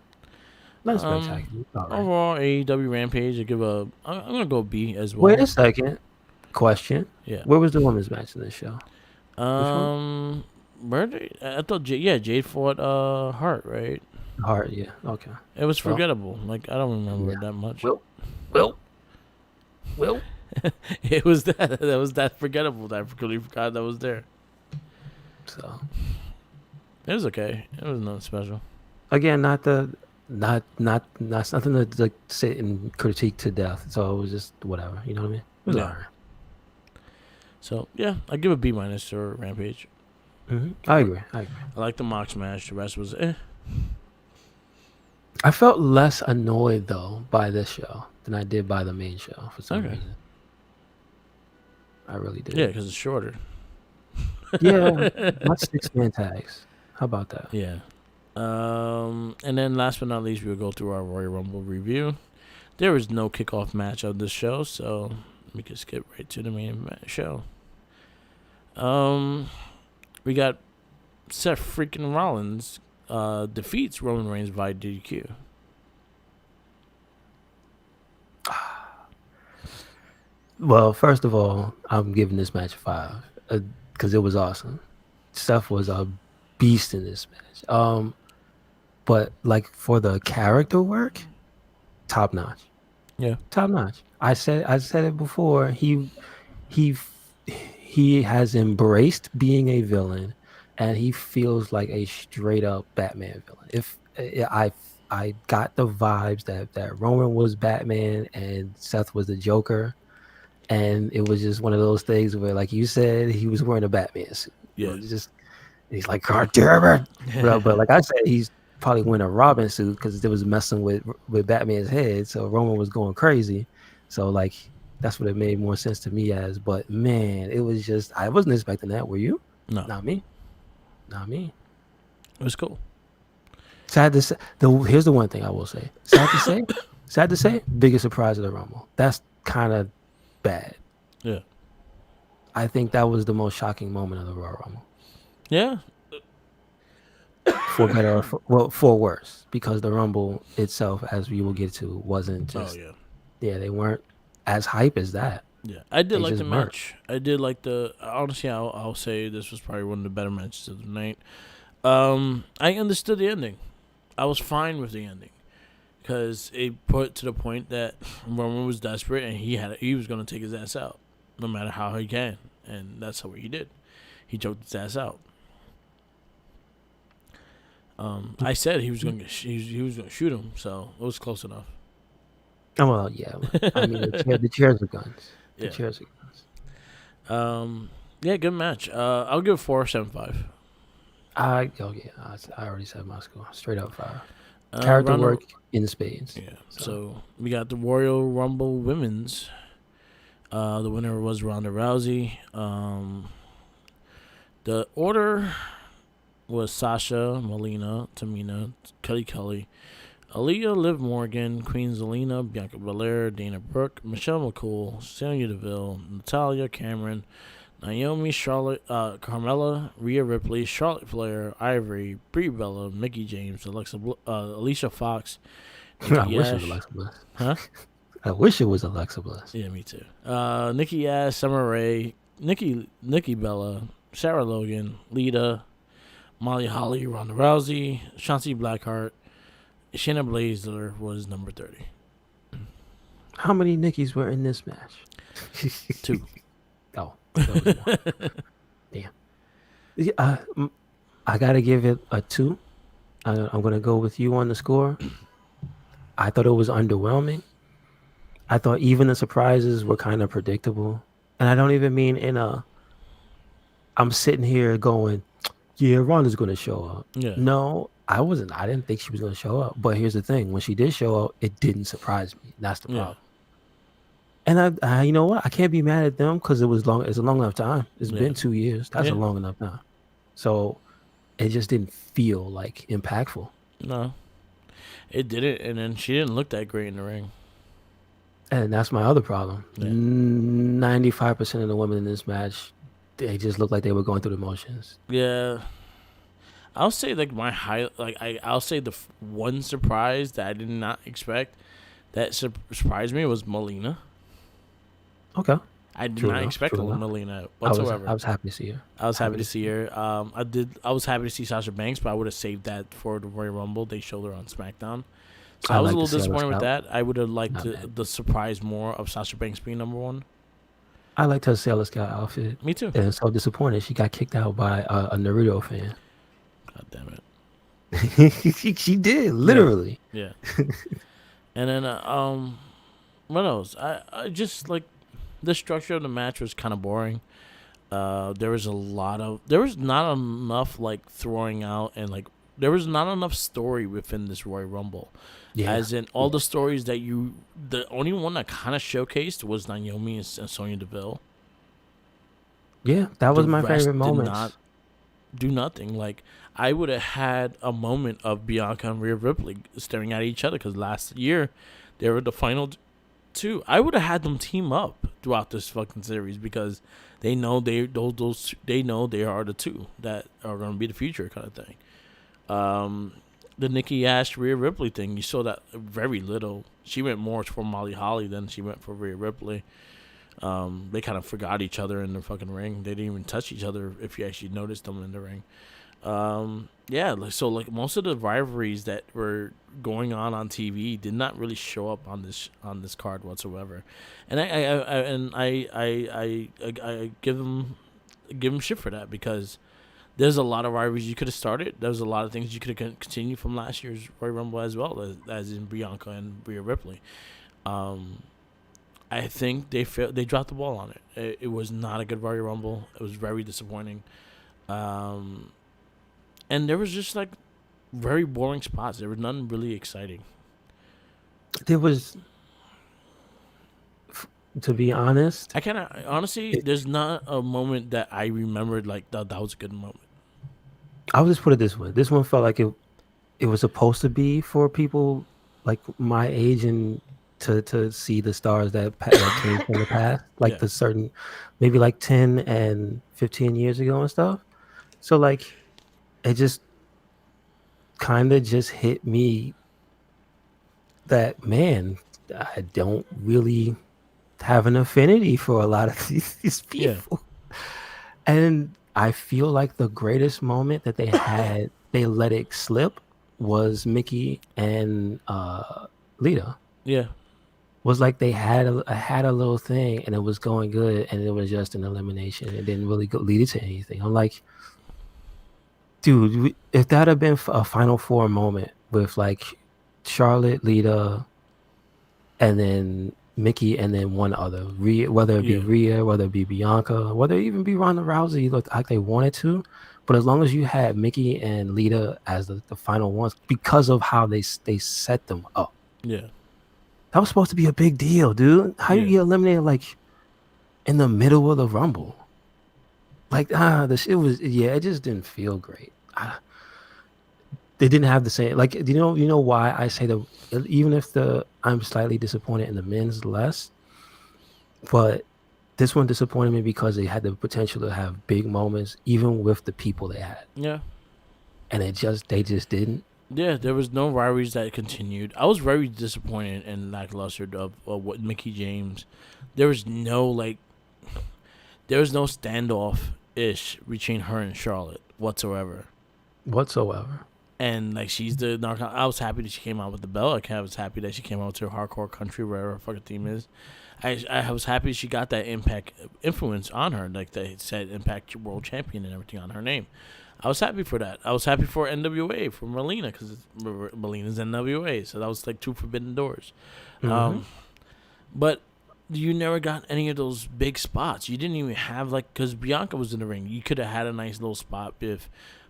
not spectacular. It's all right.
Overall, AEW Rampage, I give a. I'm gonna go B as well.
Wait a second. Question.
Yeah.
Where was the women's match in this show?
Where did I thought? Jade fought Hart, right?
Hard, yeah. Okay.
It was
Well,
forgettable. Like I don't remember
yeah.
it that much.
Well.
It was that was that forgettable that I completely forgot that was there.
So
It was okay. It was nothing special.
again, not nothing to like sit and critique to death. So it was just whatever. You know what I mean? It was
Yeah.
alright.
So yeah, I give a B minus to Rampage.
I agree.
I like the mock smash. The rest was eh.
I felt less annoyed though by this show than I did by the main show for some
Okay.
reason. I really did.
Yeah, because it's shorter.
Yeah, not 6-man tags. How about that?
Yeah. And then last but not least, we'll go through our Royal Rumble review. There was no kickoff match of this show, so we can skip right to the main show. We got Seth freaking Rollins defeats Roman Reigns via DQ.
Well, first of all, I'm giving this match a 5 because it was awesome. Seth was a beast in this match. But like for the character work, top notch.
Yeah.
Top notch. I said it before. He has embraced being a villain, and he feels like a straight up Batman villain. If I got the vibes that Roman was Batman and Seth was the Joker, and it was just one of those things where, like you said, he was wearing a Batman suit.
Yeah.
He's like, God damn it. But like I said, he's probably wearing a Robin suit because it was messing with Batman's head. So Roman was going crazy. So like that's what it made more sense to me as. But man, it was just I wasn't expecting that. Were you?
No.
Not me.
It was cool.
Sad to say. Here's the one thing I will say. Sad to say. Biggest surprise of the Rumble. That's kind of bad.
Yeah.
I think that was the most shocking moment of the Royal Rumble.
Yeah.
For better or for worse, because the Rumble itself, as we will get to, wasn't just.
Oh yeah.
Yeah, they weren't as hype as that.
Yeah, I did
They
like
just
the
weren't.
match. I did like the. Honestly, I'll say this was probably one of the better matches of the night. I understood the ending. I was fine with the ending because it put to the point that Roman was desperate and he was going to take his ass out, no matter how he can, and that's what he did. He choked his ass out. I said he was going to shoot him, so it was close enough.
Oh well, yeah. I mean, the chairs are guns. The
Yeah.
chairs are guns.
Yeah, good match. I'll give it 4.75.
I already said my score. Straight up 5. Character work in spades.
Yeah. So we got the Royal Rumble Women's. The winner was Ronda Rousey. The order was Sasha, Melina, Tamina, Kelly, Aaliyah, Liv Morgan, Queen Zelina, Bianca Belair, Dana Brooke, Michelle McCool, Sonya Deville, Natalia, Cameron, Naomi, Charlotte, Carmella, Rhea Ripley, Charlotte Flair, Ivory, Brie Bella, Mickey James, Alicia Fox.
I wish it was Alexa Bliss.
Huh?
I wish it was Alexa Bliss.
Yeah, me too. Nikki Ash, Summer Rae, Nikki Bella, Sarah Logan, Lita, Molly Holly, Ronda Rousey, Shotzi Blackheart, Shayna Baszler was number 30.
How many Nickies were in this match?
2.
Oh, damn. Yeah, I gotta give it a 2. I'm gonna go with you on the score. I thought it was underwhelming. I thought even the surprises were kind of predictable, and I don't even mean in a. I'm sitting here going, yeah, Ronda's gonna show up.
Yeah.
No, I didn't think she was going to show up. But here's the thing: when she did show up, it didn't surprise me. That's the
Yeah,
problem. And you know what? I can't be mad at them because it was long. It's a long enough time. It's
yeah,
been 2 years. That's a
yeah.
long enough time. So it just didn't feel like impactful.
No, it didn't, and then she didn't look that great in the ring.
And that's my other problem.
Yeah,
95% of the women in this match, they just looked like they were going through the motions.
yeah. I'll say like I'll say the one surprise that I did not expect that surprised me was Melina.
Okay.
I did
True
not
enough.
expect
True enough.
Melina
I
whatsoever.
was happy to see her.
I was happy to see her. I was happy to see Sasha Banks, but I would have saved that for the Royal Rumble. They showed her on SmackDown, so I was a
like
little
to see her
disappointed with
scalp.
that. I would have liked
Not bad.
the surprise more of Sasha Banks being number one.
I liked her Sailor Scout outfit.
Me too.
And so disappointed she got kicked out by a Naruto fan.
God damn it.
She did, literally.
Yeah. And then what else? I just like the structure of the match was kind of boring. There was not enough like throwing out and like there was not enough story within this Royal Rumble.
Yeah.
As in all the stories that the only one that kind of showcased was Naomi and Sonya Deville.
Yeah, that was
The
my
rest
favorite
did
moment.
not do nothing. Like I would have had a moment of Bianca and Rhea Ripley staring at each other because last year they were the final two. I would have had them team up throughout this fucking series because they know they know they are the two that are going to be the future kind of thing. The Nikki Ash Rhea Ripley thing, you saw that very little. She went more for Molly Holly than she went for Rhea Ripley. They kind of forgot each other in the fucking ring. They didn't even touch each other if you actually noticed them in the ring. So most of the rivalries that were going on TV did not really show up on this card whatsoever, and I give them shit for that because there's a lot of rivalries you could have started. There's a lot of things you could have continued from last year's Royal Rumble as well as in Bianca and Rhea Ripley. I think they dropped the ball on it. It was not a good Royal Rumble. It was very disappointing. And there was just like very boring spots. There was nothing really exciting.
There was, to be honest,
I kind of honestly, there's not a moment that I remembered like that was a good moment.
I'll just put it this way. This one felt like it was supposed to be for people like my age and to see the stars that came from the past, like
Yeah.
the certain, maybe like 10 and 15 years ago and stuff. So like, it just kind of just hit me that, man, I don't really have an affinity for a lot of these people. And I feel like the greatest moment that they had, they let it slip, was Mickey and Lita.
Yeah.
Was like they had a little thing and it was going good and it was just an elimination. It didn't really lead it to anything. I'm like, dude, if that had been a Final Four moment with like Charlotte, Lita, and then Mickey, and then one other, whether it be Rhea, whether it be Bianca, whether it even be Ronda Rousey, looked like they wanted to. But as long as you had Mickey and Lita as the final ones, because of how they set them up.
Yeah.
That was supposed to be a big deal, dude. How you get eliminated like in the middle of the Rumble? Like, the shit was, it just didn't feel great. They didn't have the same, like, you know why I say that, even if I'm slightly disappointed in the men's less, but this one disappointed me because they had the potential to have big moments, even with the people they had.
Yeah.
And they just didn't.
Yeah, there was no rivalries that continued. I was very disappointed and lackluster of what Mickey James. There was no standoff-ish between her and Charlotte whatsoever. And like she's the narcon. I was happy that she came out with the belt. I was happy that she came out to Hardcore Country, wherever her fucking team is. I was happy she got that Impact influence on her, like they said Impact World Champion and everything on her name. I was happy for that. I was happy for NWA, for Melina, because Melina's NWA, so that was like two forbidden doors.
Mm-hmm.
But you never got any of those big spots. You didn't even have because Bianca was in the ring. You could have had a nice little spot with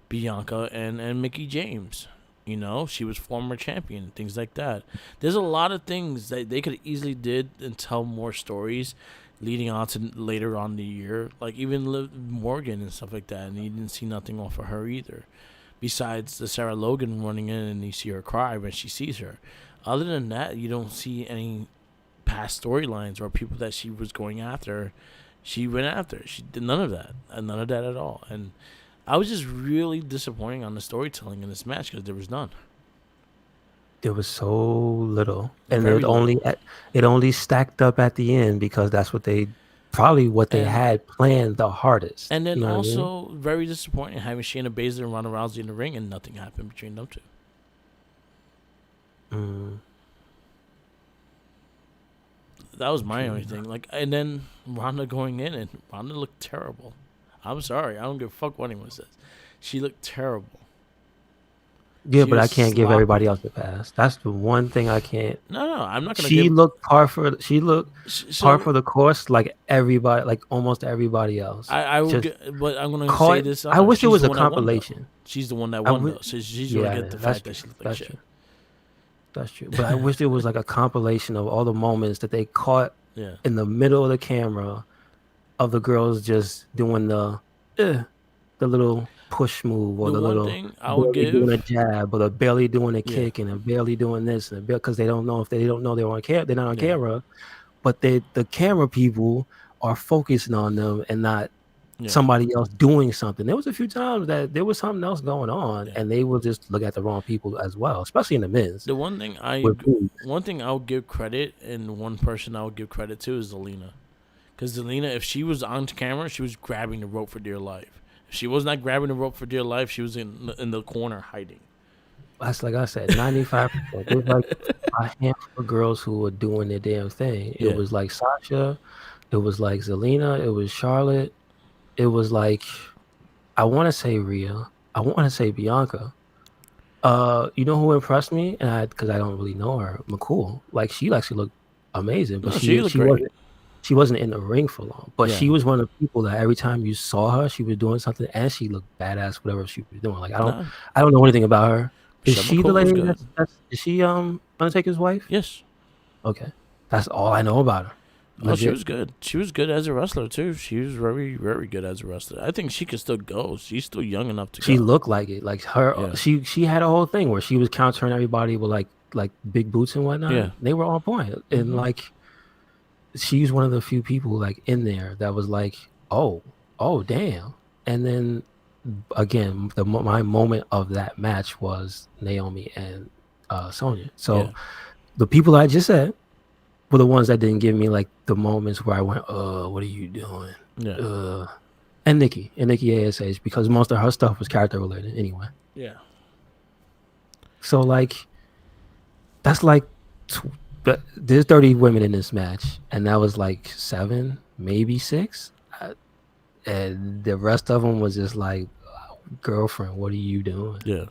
Bianca and Mickey James. You know, she was former champion, things like that. There's a lot of things that they could easily did and tell more stories leading on to later on in the year. Like even Morgan and stuff like that, and you didn't see nothing off of her either. Besides the Sarah Logan running in and you see her cry when she sees her. Other than that, you don't see any past storylines or people that she was going after. She went after. She did none of that. None of that at all. And I was just really disappointed on the storytelling in this match because there was none.
There was so little, and
Very
it only stacked up at the end because that's what they
And
had planned the hardest.
and then
You know what I mean?
also very disappointing having Shayna Baszler and Ronda Rousey in the ring and nothing happened between them two.
Mm.
That was my only thing. Like, and then Ronda going in and Ronda looked terrible. I'm sorry, I don't give a fuck what anyone says. She looked terrible.
Yeah,
She
but I
was
can't give
sloppy.
everybody else a pass. That's the one thing I can't.
No, I'm not gonna
She
give.
looked she looked par
So
for the course, like everybody, like almost everybody else.
I will
Just
get, but I'm gonna say
caught.
this.
I wish it
She's
was
the
a
one that won though.
compilation.
She's the one that
I
won
would,
though, so she's gonna
yeah,
get the
that's
fact
true.
that she looked like
That's
shit.
true. That's true. But I wish there was like a compilation of all the moments that they caught
Yeah,
in the middle of the camera of the girls just doing the little push move or
the
the
one
little
thing I would
barely doing a
give.
jab or the barely doing a
Yeah,
kick and a barely doing this and because they don't know if they don't know they're on they're not on
yeah,
camera, but the camera people are focusing on them and not
yeah,
somebody else doing something. There was a few times that there was something else going on
yeah.
and they will just look at the wrong people as well, especially in the men's
The one thing
with boobs.
one thing I'll give credit, and one person I'll give credit to is Zelina. Because Zelina, if she was on camera, she was grabbing the rope for dear life. If she was not grabbing the rope for dear life, she was in the corner hiding.
That's like I said, 95%. There's like a handful of girls who were doing their damn thing. It
Yeah,
was like Sasha, it was like Zelina, it was Charlotte, it was like I want to say Rhea, I want to say Bianca. You know who impressed me, and because I don't really know her, McCool. Like she actually looked amazing, but
no, she looked great.
she wasn't in the ring for long. But
Yeah,
she was one of the people that every time you saw her, she was doing something, and she looked badass. Whatever she was doing, like
no,
I don't know anything about her. Is
Michelle
she the
McCool was
lady
good.
that's is she Undertaker's wife?
Yes.
Okay, that's all I know about her.
Oh, she
Legit.
was good. She was good as a wrestler too. She was very, very good as a wrestler. I think she could still go. She's still young enough to
She
go.
looked like it. Like her,
Yeah,
she had a whole thing where she was countering everybody with like big boots and whatnot.
yeah,
They were on point, and like she's one of the few people like in there that was like, oh damn. And then again, my moment of that match was Naomi and Sonya. So
yeah,
the people I just said were the ones that didn't give me like the moments where I went, what are you doing?
yeah,
And Nikki ASH, because most of her stuff was character related anyway.
yeah.
So like that's like there's 30 women in this match, and that was like 7, maybe 6, and the rest of them was just like, girlfriend, what are you doing?
Yeah.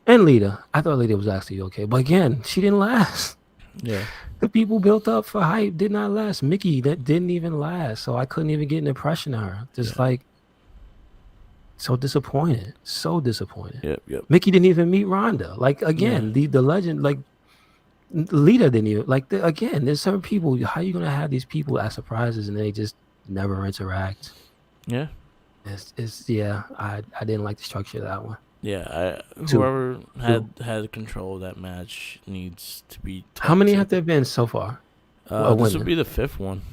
And Lita, I thought Lita was actually okay, but again, she didn't last.
Yeah.
The people built up for hype did not last. Mickey, that didn't even last, so I couldn't even get an impression of her. Just like so disappointed.
Yep.
Mickey didn't even meet Ronda. Like again, the legend, like Lita didn't even again. There's certain people. How are you gonna have these people as surprises and they just never interact?
Yeah.
It's yeah. I didn't like the structure of that one.
Yeah. Whoever had control of that match needs to be.
How many have there been so far?
This would be the 5th one.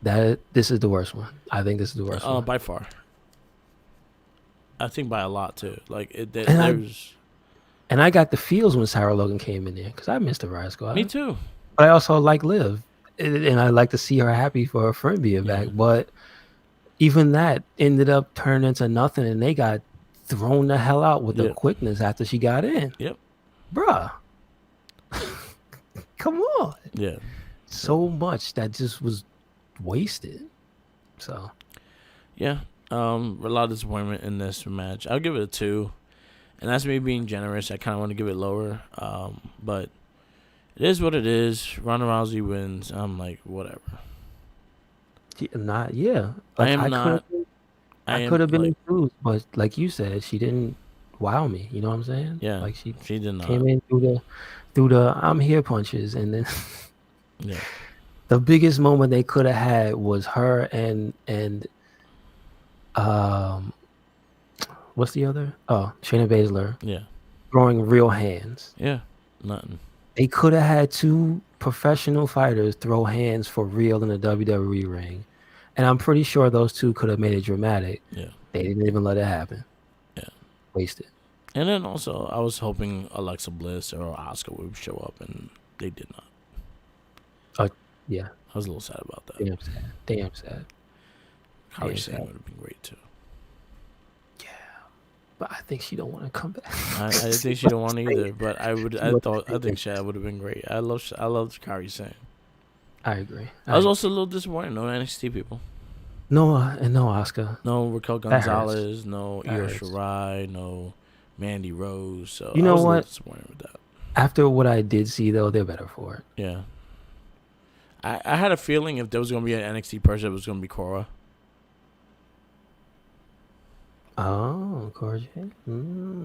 This is the worst one. I think this is the worst one
by far. I think by a lot too. Like
and I got the feels when Sarah Logan came in there because I missed the Riot Squad.
Me too.
But I also like Liv, and I like to see her happy for her friend being back. But even that ended up turning into nothing, and they got thrown the hell out with the quickness after she got in.
Yep.
Bruh. Come on.
Yeah.
So much that just was wasted. So.
Yeah. A lot of disappointment in this match. I'll give it a 2. And that's me being generous. I kind of want to give it lower. But it is what it is. Ronda Rousey wins. I'm like, whatever.
Yeah. Like,
I am not.
I could have been enthused, but like you said, she didn't wow me. You know what I'm saying?
Yeah,
Like she
she did not.
came in through the I'm here punches, and then
Yeah,
the biggest moment they could have had was her and um what's the other? Oh, Shayna Baszler
yeah,
throwing real hands.
yeah. Nothing.
They could have had two professional fighters throw hands for real in the WWE ring, and I'm pretty sure those two could have made it dramatic.
Yeah,
They didn't even let it happen.
yeah.
Wasted.
And then also, I was hoping Alexa Bliss or Asuka would show up, and they did not.
Oh yeah,
I was a little sad about that.
damn sad. Damn sad.
Kairi
Damn
Sane
sad.
would have been great too.
But I think she don't want to come back.
I think she don't want to either, but I think Shad would have been great. I love Kairi Sane.
I agree.
I was also a little disappointed. No NXT people.
no Oscar.
No Raquel
That hurts.
Gonzalez. No
That
Io
hurts.
Shirai. No Mandy Rose. So
You
I
know
was a little
what?
disappointed with that.
After what I did see, though, they're better for it.
Yeah. I had a feeling if there was going to be an NXT person, it was going to be Cora.
Oh, Corey.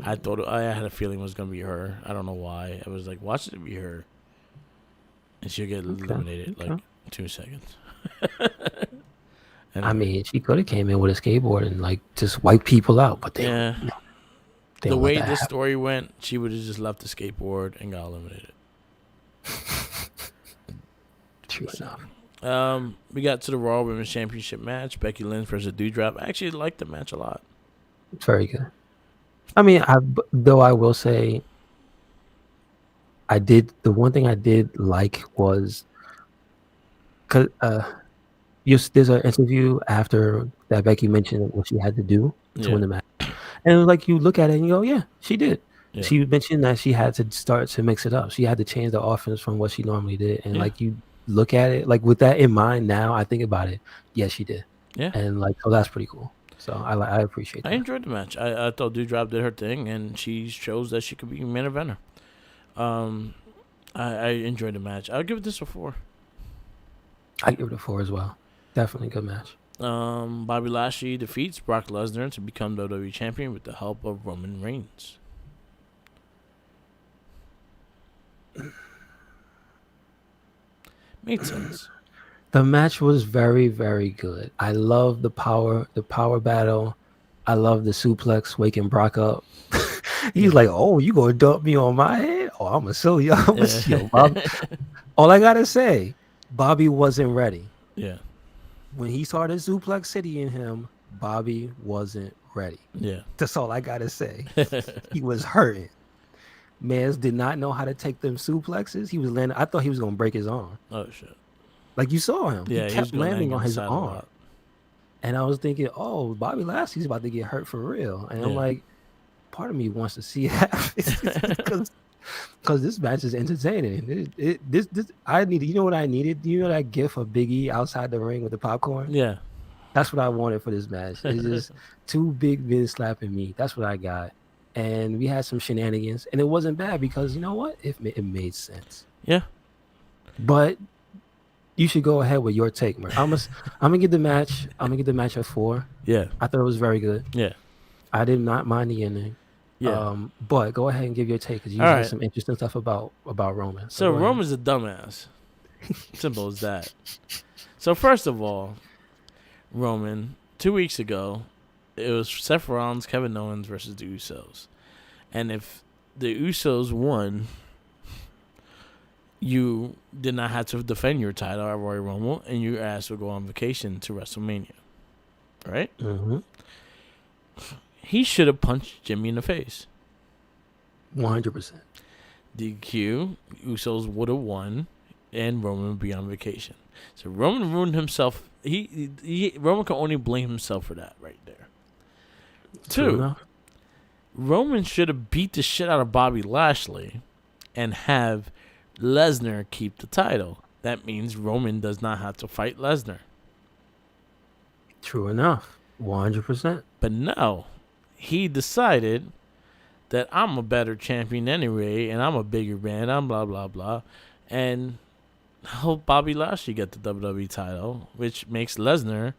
I had a feeling it was going to be her. I don't know why. I was like, watch it be her. And she'll get eliminated like 2 seconds.
I mean, she could have came in with a skateboard and like just wipe people out, but they
yeah.
they
The
don't
way
let that
this
happen.
story went, she would have just left the skateboard and got eliminated.
True enough.
We got to the Raw Women's Championship match. Becky Lynch versus Doudrop. I actually liked the match a lot.
It's very good. I mean, though I will say, the one thing I did like was, cause there's an interview after that Becky mentioned what she had to do to win the match, and it was like you look at it and you go, yeah, she did.
Yeah.
She mentioned that she had to start to mix it up. She had to change the offense from what she normally did, and like you look at it like with that in mind now, I think about it. Yes, she did.
Yeah,
and like so that's pretty cool. So I appreciate that.
I enjoyed the match. I thought Doudrop did her thing, and she shows that she could be a main eventer. I enjoyed the match. I'll give this a 4.
I give it a 4 as well. Definitely good match.
Bobby Lashley defeats Brock Lesnar to become WWE champion with the help of Roman Reigns. Made sense.
The match was very, very good. I love the power battle. I love the suplex waking Brock up. He's like, "Oh, you gonna dump me on my head? Oh, I'm gonna sell you. Yo, Bob." All I gotta say, Bobby wasn't ready.
Yeah.
When he started Suplex City in him, Bobby wasn't ready.
Yeah.
That's all I gotta say. He was hurting. Mans did not know how to take them suplexes. He was landing. I thought he was gonna break his arm.
Oh shit.
Like you saw him.
Yeah,
he kept landing on his arm.
lot.
And I was thinking, oh, Bobby Lashley's about to get hurt for real. And I'm like, part of me wants to see that because this match is entertaining. This I needed. You know what I needed? You know that gif of Big E outside the ring with the popcorn?
Yeah.
That's what I wanted for this match. It's just two big men slapping me. That's what I got. And we had some shenanigans, and it wasn't bad because you know what? It made sense.
Yeah.
But you should go ahead with your take, Mark. I'm gonna give the match. I'm gonna give the match a 4.
Yeah.
I thought it was very good.
Yeah.
I did not mind the ending.
Yeah.
But go ahead and give your take because you said some interesting stuff about Roman.
So Roman's a dumbass. Simple as that. So first of all, Roman, 2 weeks ago, it was Seth Rollins, Kevin Owens versus the Usos. And if the Usos won, you did not have to defend your title at Royal Rumble, and your ass would go on vacation to WrestleMania. Right?
Mm-hmm.
He should have punched Jimmy in the face.
100%.
DQ, Usos would have won, and Roman would be on vacation. So Roman ruined himself. Roman can only blame himself for that right there. Two, Roman should have beat the shit out of Bobby Lashley and have Lesnar keep the title. That means Roman does not have to fight Lesnar.
True enough. 100%.
But no, he decided that I'm a better champion anyway, and I'm a bigger man, I'm blah, blah, blah. And help Bobby Lashley get the WWE title, which makes Lesnar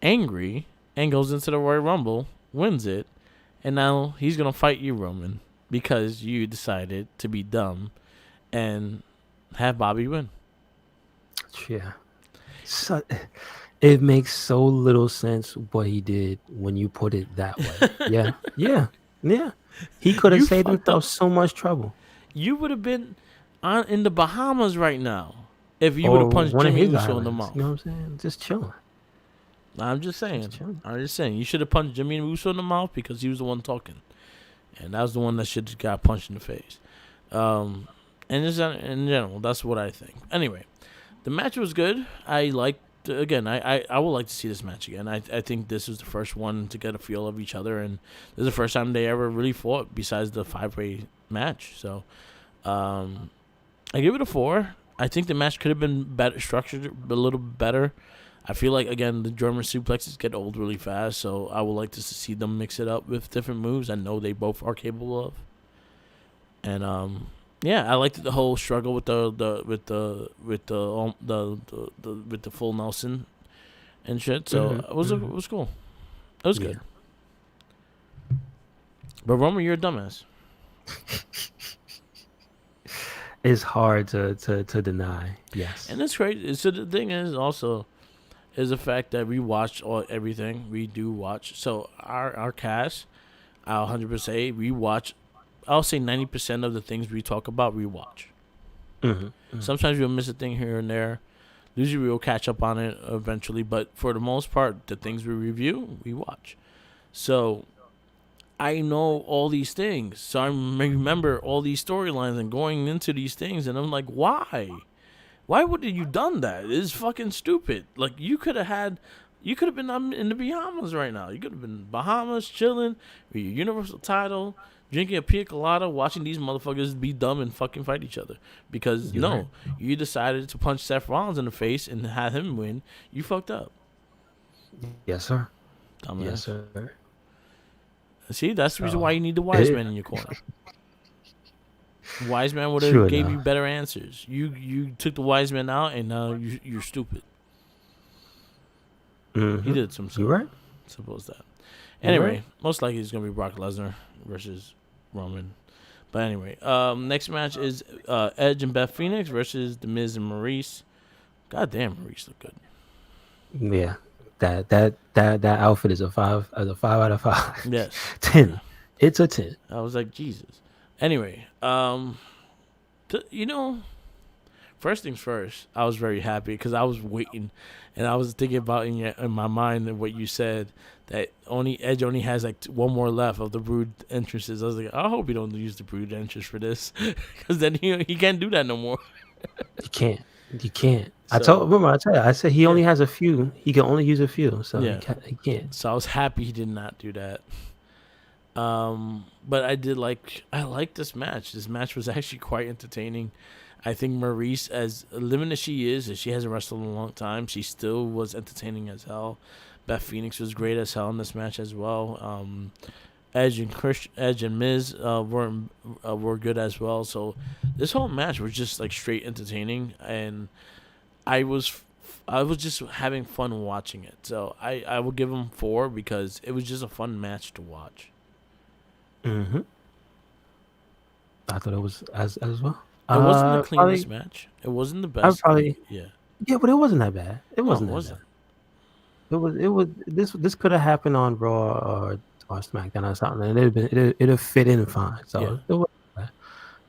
angry and goes into the Royal Rumble, wins it, and now he's gonna fight you, Roman, because you decided to be dumb and have Bobby win.
Yeah. So, it makes so little sense what he did when you put it that way. Yeah. Yeah. Yeah. He could have
You
saved
fucked up.
himself so much trouble.
You would have been on in the Bahamas right now if you would
Or
have punched
one of
Jimmy
his
Uso in the
islands.
mouth.
You know what I'm saying? Just chilling.
I'm just saying.
Just chilling.
I'm just saying. You should have punched Jimmy Uso in the mouth because he was the one talking, and that was the one that should have got punched in the face. And just in general, that's what I think. Anyway, the match was good. I liked. Again, I would like to see this match again. I think this is the first one to get a feel of each other, and this is the first time they ever really fought besides the 5-way match. So, I give it a 4. I think the match could have been better structured, a little better. I feel like, again, the German suplexes get old really fast, so I would like to see them mix it up with different moves. I know they both are capable of. And yeah, I liked the whole struggle with the full Nelson and shit. So it was cool. It was good. But Roman, you're a dumbass.
It's hard to deny. Yes.
And it's crazy. So the thing is also is the fact that we watch everything. We do watch. So our cast, I'll 100% we watch. I'll say 90% of the things we talk about, we watch. Sometimes we'll miss a thing here and there. Usually we'll catch up on it eventually. But for the most part, the things we review, we watch. So I know all these things. So I remember all these storylines and going into these things. And I'm like, why? Why would you done that? It's fucking stupid. Like, you could have been in the Bahamas right now. You could have been Bahamas chilling with your Universal title, drinking a pina colada, watching these motherfuckers be dumb and fucking fight each other. Because you decided to punch Seth Rollins in the face and have him win. You fucked up.
Yes, sir.
Dumbass.
Yes, sir.
See, that's the reason why you need the wise man in your corner. Wise man would have gave you better answers. You took the wise man out, and now you're stupid. He did some stuff.
You right?
Suppose that. Anyway, most likely it's gonna be Brock Lesnar versus Roman. But anyway, next match is Edge and Beth Phoenix versus The Miz and Maurice. God damn, Maurice look good.
Yeah, that outfit is a 5 out of 5.
Yes,
10. It's a 10.
I was like, Jesus. Anyway, first things first, I was very happy because I was waiting, and I was thinking about in my mind and what you said that Edge only has like one more left of the Brood entrances. I was like, I hope he don't use the Brood entrance for this, because then he can't do that no more.
You can't. I said he only has a few. He can only use a few, so he can't.
So I was happy he did not do that. But I liked this match. This match was actually quite entertaining. I think Maurice, as limited as she hasn't wrestled in a long time, she still was entertaining as hell. Beth Phoenix was great as hell in this match as well. Edge and Miz were good as well. So this whole match was just like straight entertaining, and I was just having fun watching it. So I will give them 4 because it was just a fun match to watch.
I thought it was as well.
It wasn't the cleanest match. It wasn't the best.
Yeah, but it wasn't that bad. It wasn't. It was. This could have happened on Raw or SmackDown or something, and it'd have fit in fine. So it wasn't bad.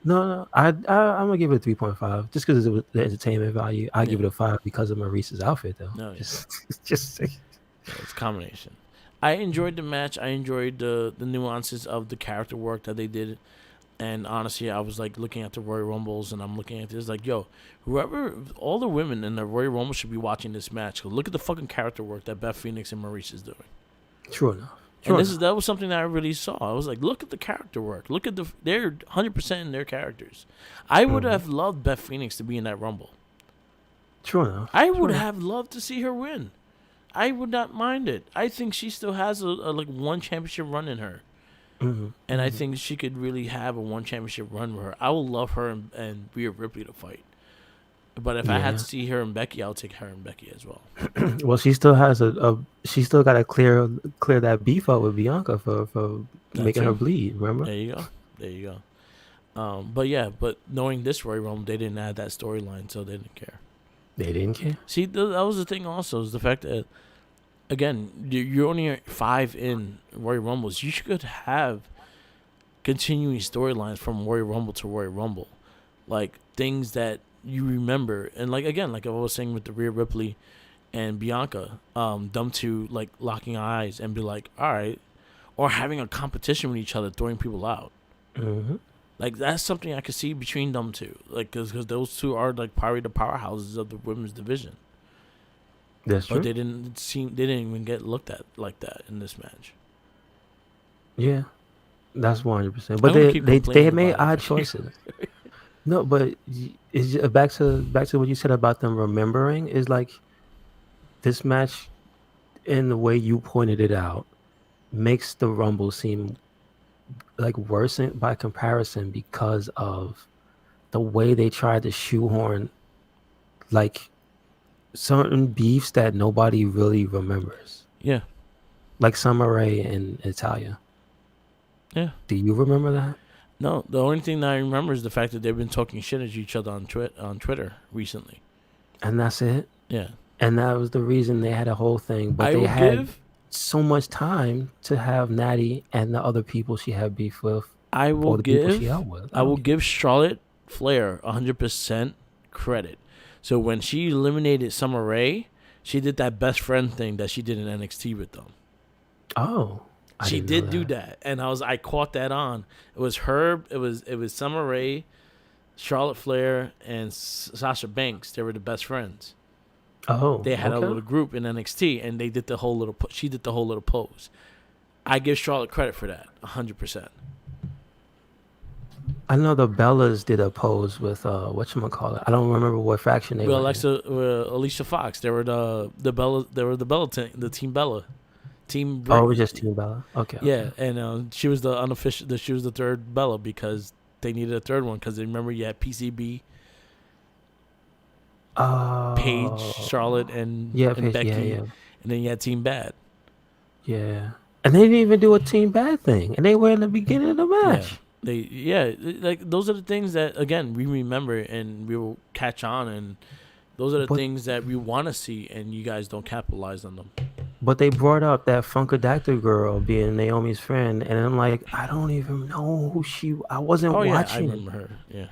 No, I'm gonna give it a 3.5 just because it was the entertainment value. I give it a 5 because of Maurice's outfit, though.
No,
just
it's a combination. I enjoyed the match. I enjoyed the nuances of the character work that they did. And honestly, I was like looking at the Royal Rumbles, and I'm looking at this like, yo, all the women in the Royal Rumble should be watching this match. 'Cause look at the fucking character work that Beth Phoenix and Maurice is doing.
True enough.
That was something that I really saw. I was like, look at the character work. Look at they're 100% in their characters. I would have loved Beth Phoenix to be in that Rumble.
True enough.
I would have loved to see her win. I would not mind it. I think she still has a one championship run in her. And I think she could really have a one championship run with her. I would love her and Rhea Ripley to fight. But if I had to see her and Becky, I'll take her and Becky as well.
Well, she still has she still got to clear that beef up with Bianca for making her bleed. Remember?
There you go. There you go. But knowing this Royal Rumble, they didn't add that storyline, so they didn't care.
They didn't care.
See, that was the thing. Also, is the fact that again, you're only 5 in Royal Rumbles. You should have continuing storylines from Royal Rumble to Royal Rumble, like things that you remember. And like again, like I was saying with the Rhea Ripley and Bianca, them two like locking eyes and be like, all right, or having a competition with each other, throwing people out.
Mm-hmm.
Like that's something I could see between them two, like because those two are like probably the powerhouses of the women's division.
That's true.
But they didn't even get looked at like that in this match.
Yeah, that's 100%. But they had made odd choices. No, but it's back to what you said about them remembering is like this match, in the way you pointed it out, makes the Rumble seem like worse by comparison because of the way they tried to shoehorn like certain beefs that nobody really remembers.
Yeah.
Like Summer Rae and Italia.
Yeah.
Do you remember that?
No, the only thing that I remember is the fact that they've been talking shit at each other on Twitter recently.
And that's it?
Yeah.
And that was the reason they had a whole thing. But they had so much time to have Natty and the other people she had beef with.
I will give Charlotte Flair 100% credit. So when she eliminated Summer Rae, she did that best friend thing that she did in NXT with them.
Oh.
She did do that, and I caught that on. It was her. It was Summer Rae, Charlotte Flair, and Sasha Banks. They were the best friends.
Oh,
they had a little group in NXT, and they did the whole little. She did the whole little pose. I give Charlotte credit for that, 100%.
I know the Bellas did a pose with whatchamacallit. I don't remember what faction they were.
Alicia Fox. They were the Bella. They were the Bella team, the Team Bella. Team Brit.
Oh, it was just Team Bella. Okay.
Yeah, and she was the unofficial. She was the third Bella because they needed a third one because remember you had PCB, Paige, Charlotte, and Becky, and then you had Team Bad.
Yeah, and they didn't even do a Team Bad thing, and they were in the beginning of the match.
Like those are the things that again we remember and we will catch on, and those are the things that we want to see, and you guys don't capitalize on them.
But they brought up that Funkadactyl girl being Naomi's friend, and I'm like, I don't even know who I wasn't watching.
Yeah, I remember her. Yeah.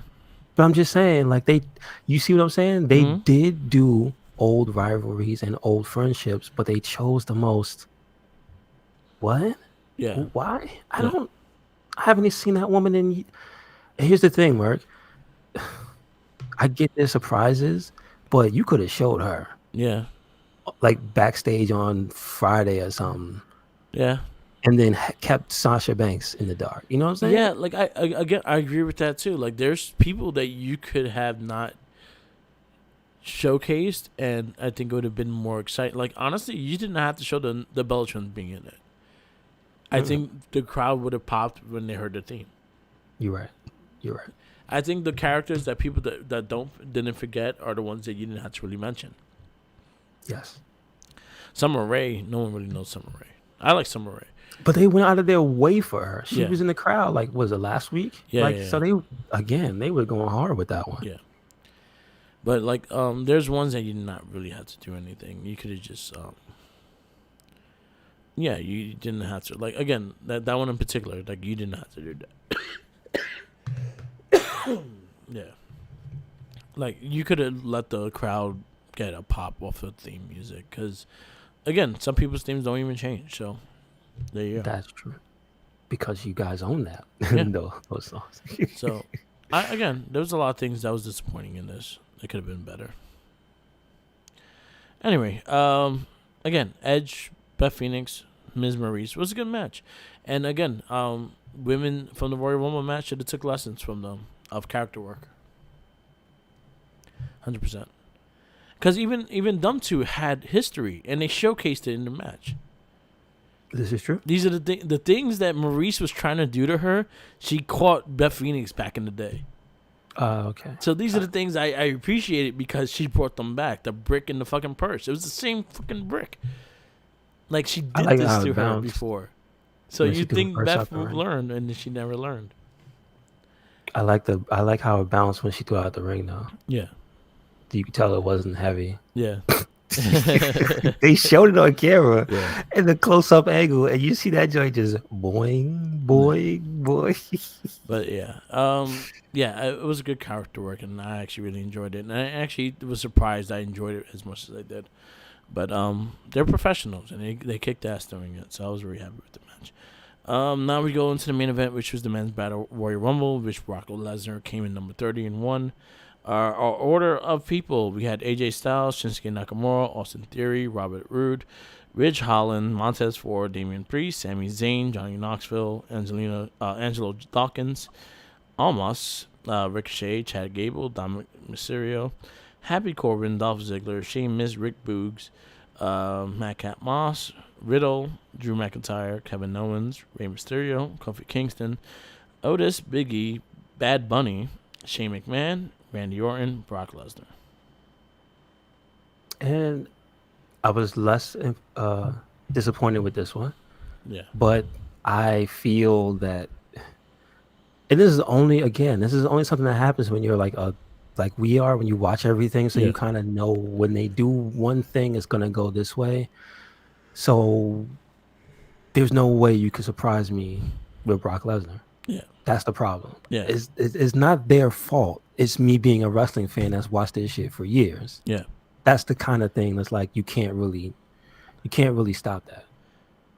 But I'm just saying, like you see what I'm saying? They did do old rivalries and old friendships, but they chose the most. What?
Yeah.
Why? I haven't even seen that woman in. Here's the thing, Mark. I get their surprises, but you could have showed her.
Yeah.
Like backstage on Friday or something.
Yeah.
And then kept Sasha Banks in the dark. You know what I'm saying?
Yeah, like I agree with that too. Like there's people that you could have not showcased, and I think it would have been more exciting. Like honestly, you didn't have to show the Bella Twins being in it. I think the crowd would have popped when they heard the theme.
You're right.
I think the characters that people that didn't forget are the ones that you didn't have to really mention.
Yes.
Summer Rae, no one really knows Summer Rae. I like Summer Rae.
But they went out of their way for her. She was in the crowd, like, was it last week?
Yeah.
So they were going hard with that one.
Yeah. But, like, there's ones that you did not really have to do anything. You could have just, you didn't have to. Like, again, that one in particular, like, you didn't have to do that. Yeah. Like, you could have let the crowd get a pop off of theme music because, again, some people's themes don't even change. So there you go.
That's true, because you guys own that. Those songs.
So again, there was a lot of things that was disappointing in this. It could have been better. Anyway, again, Edge, Beth Phoenix, Ms. Maurice was a good match, and again, women from the Royal Rumble match should have took lessons from them of character work. 100%. Because even them two had history, and they showcased it in the match.
This is true.
These are the things that Maurice was trying to do to her. She caught Beth Phoenix back in the day.
Okay.
So these are the things I appreciated because she brought them back. The brick in the fucking purse. It was the same fucking brick. Like she did this to her before. So
when
you
she threw
think
first out
Beth
the
would
ring.
learn, and she never learned.
I like how it bounced when she threw out the ring though.
Yeah,
You could tell it wasn't heavy.
yeah,
They showed it on camera
yeah.
in the close up angle, and you see that joint just boing,
No.
boing, boing.
But yeah, yeah, it was a good character work, and I actually really enjoyed it. And I actually was surprised I enjoyed it as much as I did. But they're professionals, and they kicked ass doing it. So I was very happy with the match. Now we go into the main event, which was the men's battle Royal Rumble, which Brock Lesnar came in number 30 and won. Our order of people: we had AJ Styles, Shinsuke Nakamura, Austin Theory, Robert Roode, Ridge Holland, Montez Ford, Damian Priest, Sami Zayn, Johnny Knoxville, Angelo Dawkins, Almas, Ricochet, Chad Gable, Dominic Mysterio, Happy Corbin, Dolph Ziggler, Sheamus, Rick Boogs, Madcap Moss, Riddle, Drew McIntyre, Kevin Owens, Rey Mysterio, Kofi Kingston, Otis, Big E, Bad Bunny, Shane McMahon, Randy Orton, Brock Lesnar.
And I was less disappointed with this one,
Yeah,
but I feel that, and this is only something that happens when you're like we are when you watch everything, so
yeah,
you kind of know when they do one thing, it's gonna go this way. So there's no way you could surprise me with Brock Lesnar.
yeah,
That's the problem.
yeah,
It's not their fault. It's me being a wrestling fan that's watched this shit for years.
yeah,
That's the kind of thing that's like you can't really stop that.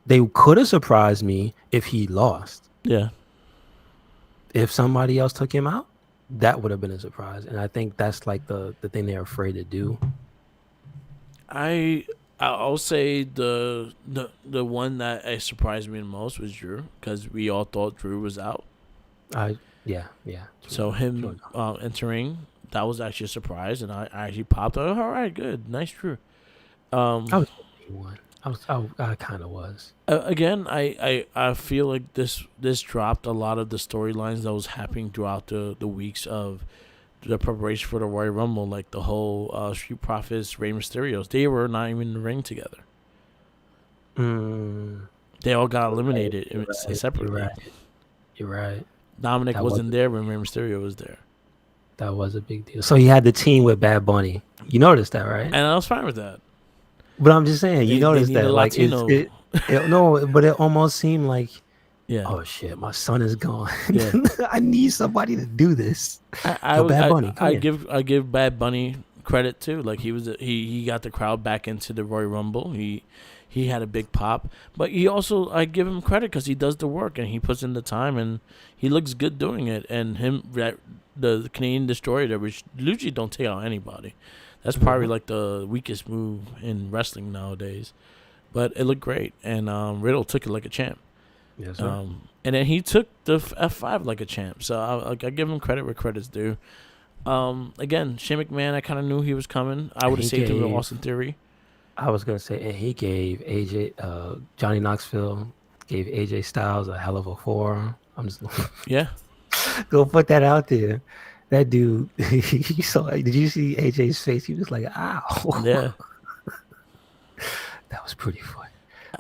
They could have surprised me if he lost.
yeah.
If somebody else took him out, that would have been a surprise. And I think that's like the thing they're afraid to do.
I'll say the one that surprised me the most was Drew, because we all thought Drew was out.
Yeah.
So him entering, that was actually a surprise, and I actually popped out. All right, good, nice Drew.
I was one. I kind of was.
Again, I feel like this dropped a lot of the storylines that was happening throughout the weeks of the preparation for the Royal Rumble, like the whole Street Profits, Rey Mysterios. They were not even in the ring together. They all got eliminated separately.
You're right.
Dominic wasn't there when Rey Mysterio was there.
That was a big deal. So he had the team with Bad Bunny. You noticed that, right?
And I was fine with that.
But I'm just saying, you noticed that, like, no, but it almost seemed like,
yeah,
oh shit, my son is gone.
Yeah.
I need somebody to do this.
Bad Bunny, I give Bad Bunny credit too. Like he got the crowd back into the Royal Rumble. He had a big pop, but I give him credit because he does the work and he puts in the time and he looks good doing it. And the Canadian Destroyer, which usually don't take out anybody. That's probably like the weakest move in wrestling nowadays, but it looked great. And Riddle took it like a champ.
Yes, sir.
And then he took the F5 like a champ. So I give him credit where credit's due. Again, Shane McMahon, I kind of knew he was coming. I would have saved him with Austin Theory.
I was gonna say, and he gave Johnny Knoxville gave AJ Styles a hell of a forearm. I'm just
Yeah.
go put that out there. That dude, did you see AJ's face? He was like, ow.
Yeah.
That was pretty funny.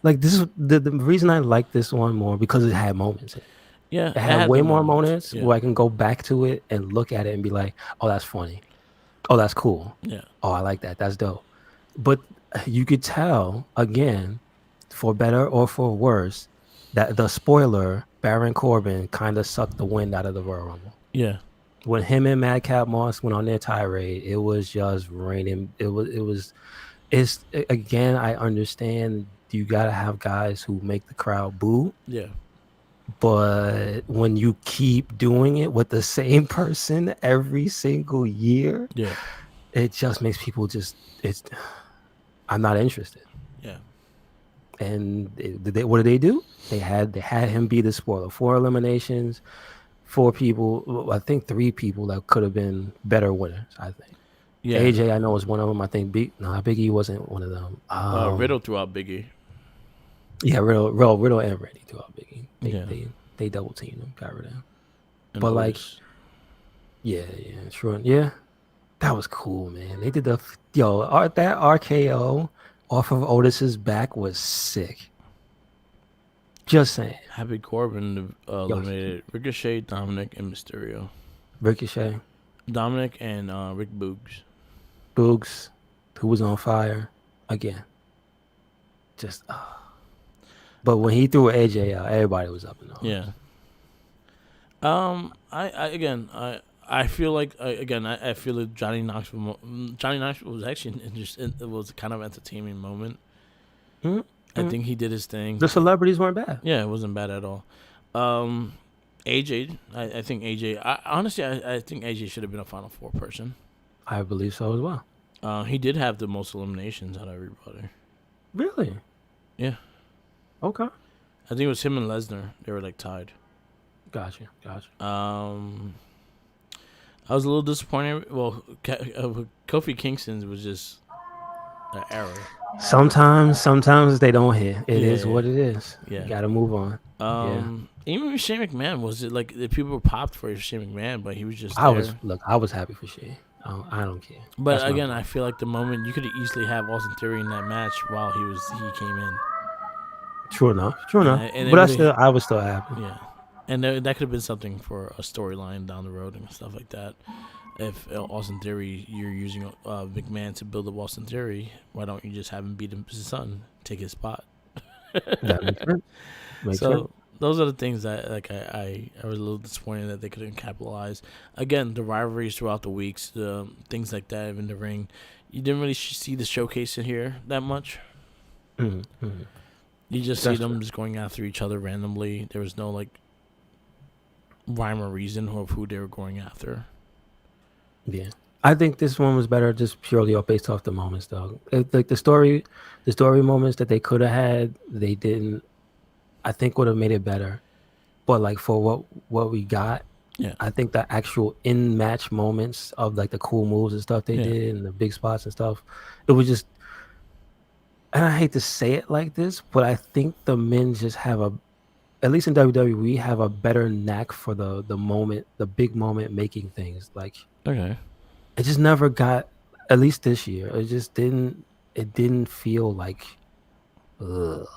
Like, this is the reason I like this one more, because it had moments in it.
Yeah.
It had way more moments
yeah.
where I can go back to it and look at it and be like, oh, that's funny. Oh, that's cool.
Yeah.
Oh, I like that. That's dope. But you could tell, again, for better or for worse, that the spoiler, Baron Corbin, kind of sucked the wind out of the Royal Rumble.
Yeah.
When him and Madcap Moss went on their tirade, it was just raining. It's again, I understand you got to have guys who make the crowd boo.
Yeah.
But when you keep doing it with the same person every single year,
yeah,
it just makes people I'm not interested.
Yeah.
And what did they do? They had him be the spoiler. 4 eliminations, 4 people, I think 3 people that could have been better winners, I think. Yeah. AJ, I know, was one of them. I think Big E wasn't one of them.
Riddle threw out Big E.
Yeah, Riddle and Randy threw out Big E. They double teamed him, got rid of him. And but Otis. True. Yeah. That was cool, man. They did that RKO off of Otis's back was sick. Just saying.
Happy Corbin
Yo,
eliminated Ricochet, Dominic, and Mysterio.
Ricochet,
Dominic and Rick Boogs.
Boogs, who was on fire again. Just, but when he threw AJ out, everybody was up in arms.
Yeah. I feel like I feel like Johnny Knoxville was actually it was a kind of entertaining moment.
Mm-hmm.
I think he did his thing.
The celebrities weren't bad.
Yeah, it wasn't bad at all. AJ, I think AJ. Honestly, I think AJ should have been a Final Four person.
I believe so as well.
He did have the most eliminations out of everybody.
Really?
Yeah.
Okay.
I think it was him and Lesnar. They were like tied.
Gotcha.
I was a little disappointed. Well, Kofi Kingston was just an error.
Sometimes they don't hit. It is what it is.
Yeah.
You gotta move on.
Even with Shane McMahon, was it like the people were popped for Shane McMahon, but he was just
I
there.
was happy for Shane. I don't care.
But that's again, I feel like the moment you could easily have Austin Theory in that match while he came in.
True enough.
And
But I was still happy.
Yeah, and that could have been something for a storyline down the road and stuff like that. If Austin Theory, you're using McMahon to build up Austin Theory, why don't you just have him beat his son, take his spot?
That makes sense. Makes sense.
Those are the things that I was a little disappointed that they couldn't capitalize. Again, the rivalries throughout the weeks, the things like that in the ring, you didn't really see the showcase in here that much.
Mm-hmm.
You just see them just going after each other randomly. There was no like rhyme or reason of who they were going after.
Yeah, I think this one was better just purely based off the moments, though. Like the story moments that they could have had, they didn't. I think would have made it better, but like for what we got, I think the actual in match moments of like the cool moves and stuff they did and the big spots and stuff, it was just. And I hate to say it like this, but I think the men just have at least in WWE, have a better knack for the moment, the big moment making things. Like,
okay,
it just never got. At least this year, it just didn't. It didn't feel like, ugh.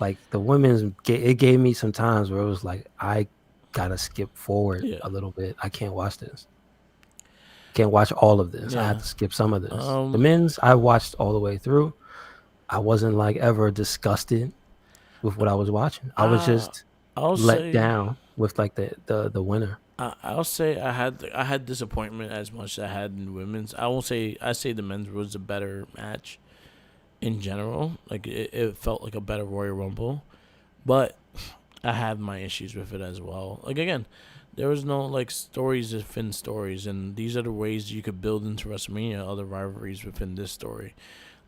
Like the women's, it gave me some times where it was like, I gotta skip forward a little bit. I can't watch this. Can't watch all of this. I have to skip some of this. The men's, I watched all the way through. I wasn't like ever disgusted with what I was watching. I was just let down with like the winner.
I'll say I had disappointment as much as I had in women's. I say the men's was a better match in general. Like it felt like a better Royal Rumble, but I have my issues with it as well. Like again, there was no like stories within stories, and these are the ways you could build into WrestleMania other rivalries within this story.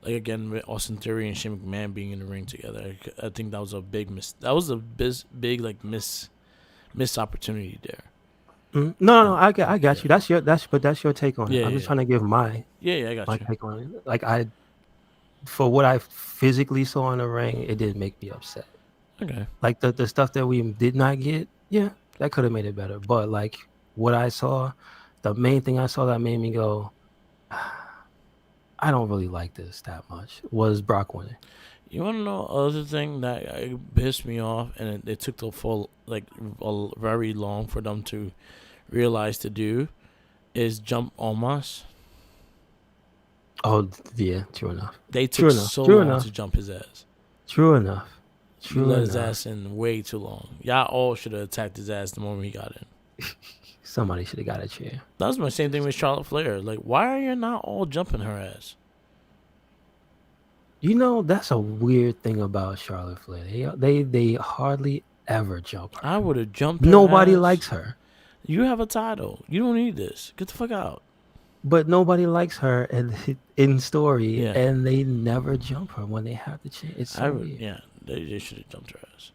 Like again, with Austin Theory and Shane McMahon being in the ring together, I think that was a big big like missed opportunity there.
No, I got you. That's your take on it. I'm just trying to give my
I got
my
you.
take on it. Like for what I physically saw in the ring, it did make me upset.
Okay.
Like the stuff that we did not get, that could have made it better. But like what I saw, the main thing I saw that made me go, I don't really like this that much, was Brock winning.
You want to know other thing that pissed me off, and it took the full very long for them to realize to do, is jump Omos.
Oh yeah, true enough.
They took so long to jump his ass.
True enough.
Let his ass in way too long. Y'all all should have attacked his ass the moment he got in.
Somebody should have got a chair.
That was my same thing with Charlotte Flair. Like, why are you not all jumping her ass?
You know, that's a weird thing about Charlotte Flair. They hardly ever jump her.
I would have jumped her.
Nobody
ass.
likes her.
You have a title. You don't need this. Get the fuck out.
But nobody likes her in story, and they never jump her when they have the chance. It's so weird.
Yeah, they should have jumped her ass.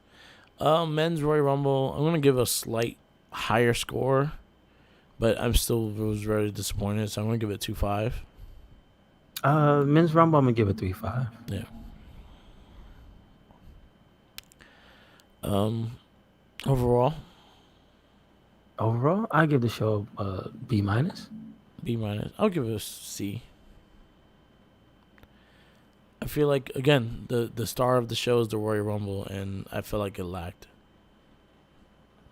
Men's Royal Rumble, I'm going to give a slight higher score, but was very disappointed, so I'm going to give it 2.5.
Men's Rumble, I'm going to give it 3.5.
Yeah. Overall,
I give the show B-.
B-. I'll give it a C. I feel like again the star of the show is the Royal Rumble, and I feel like it lacked.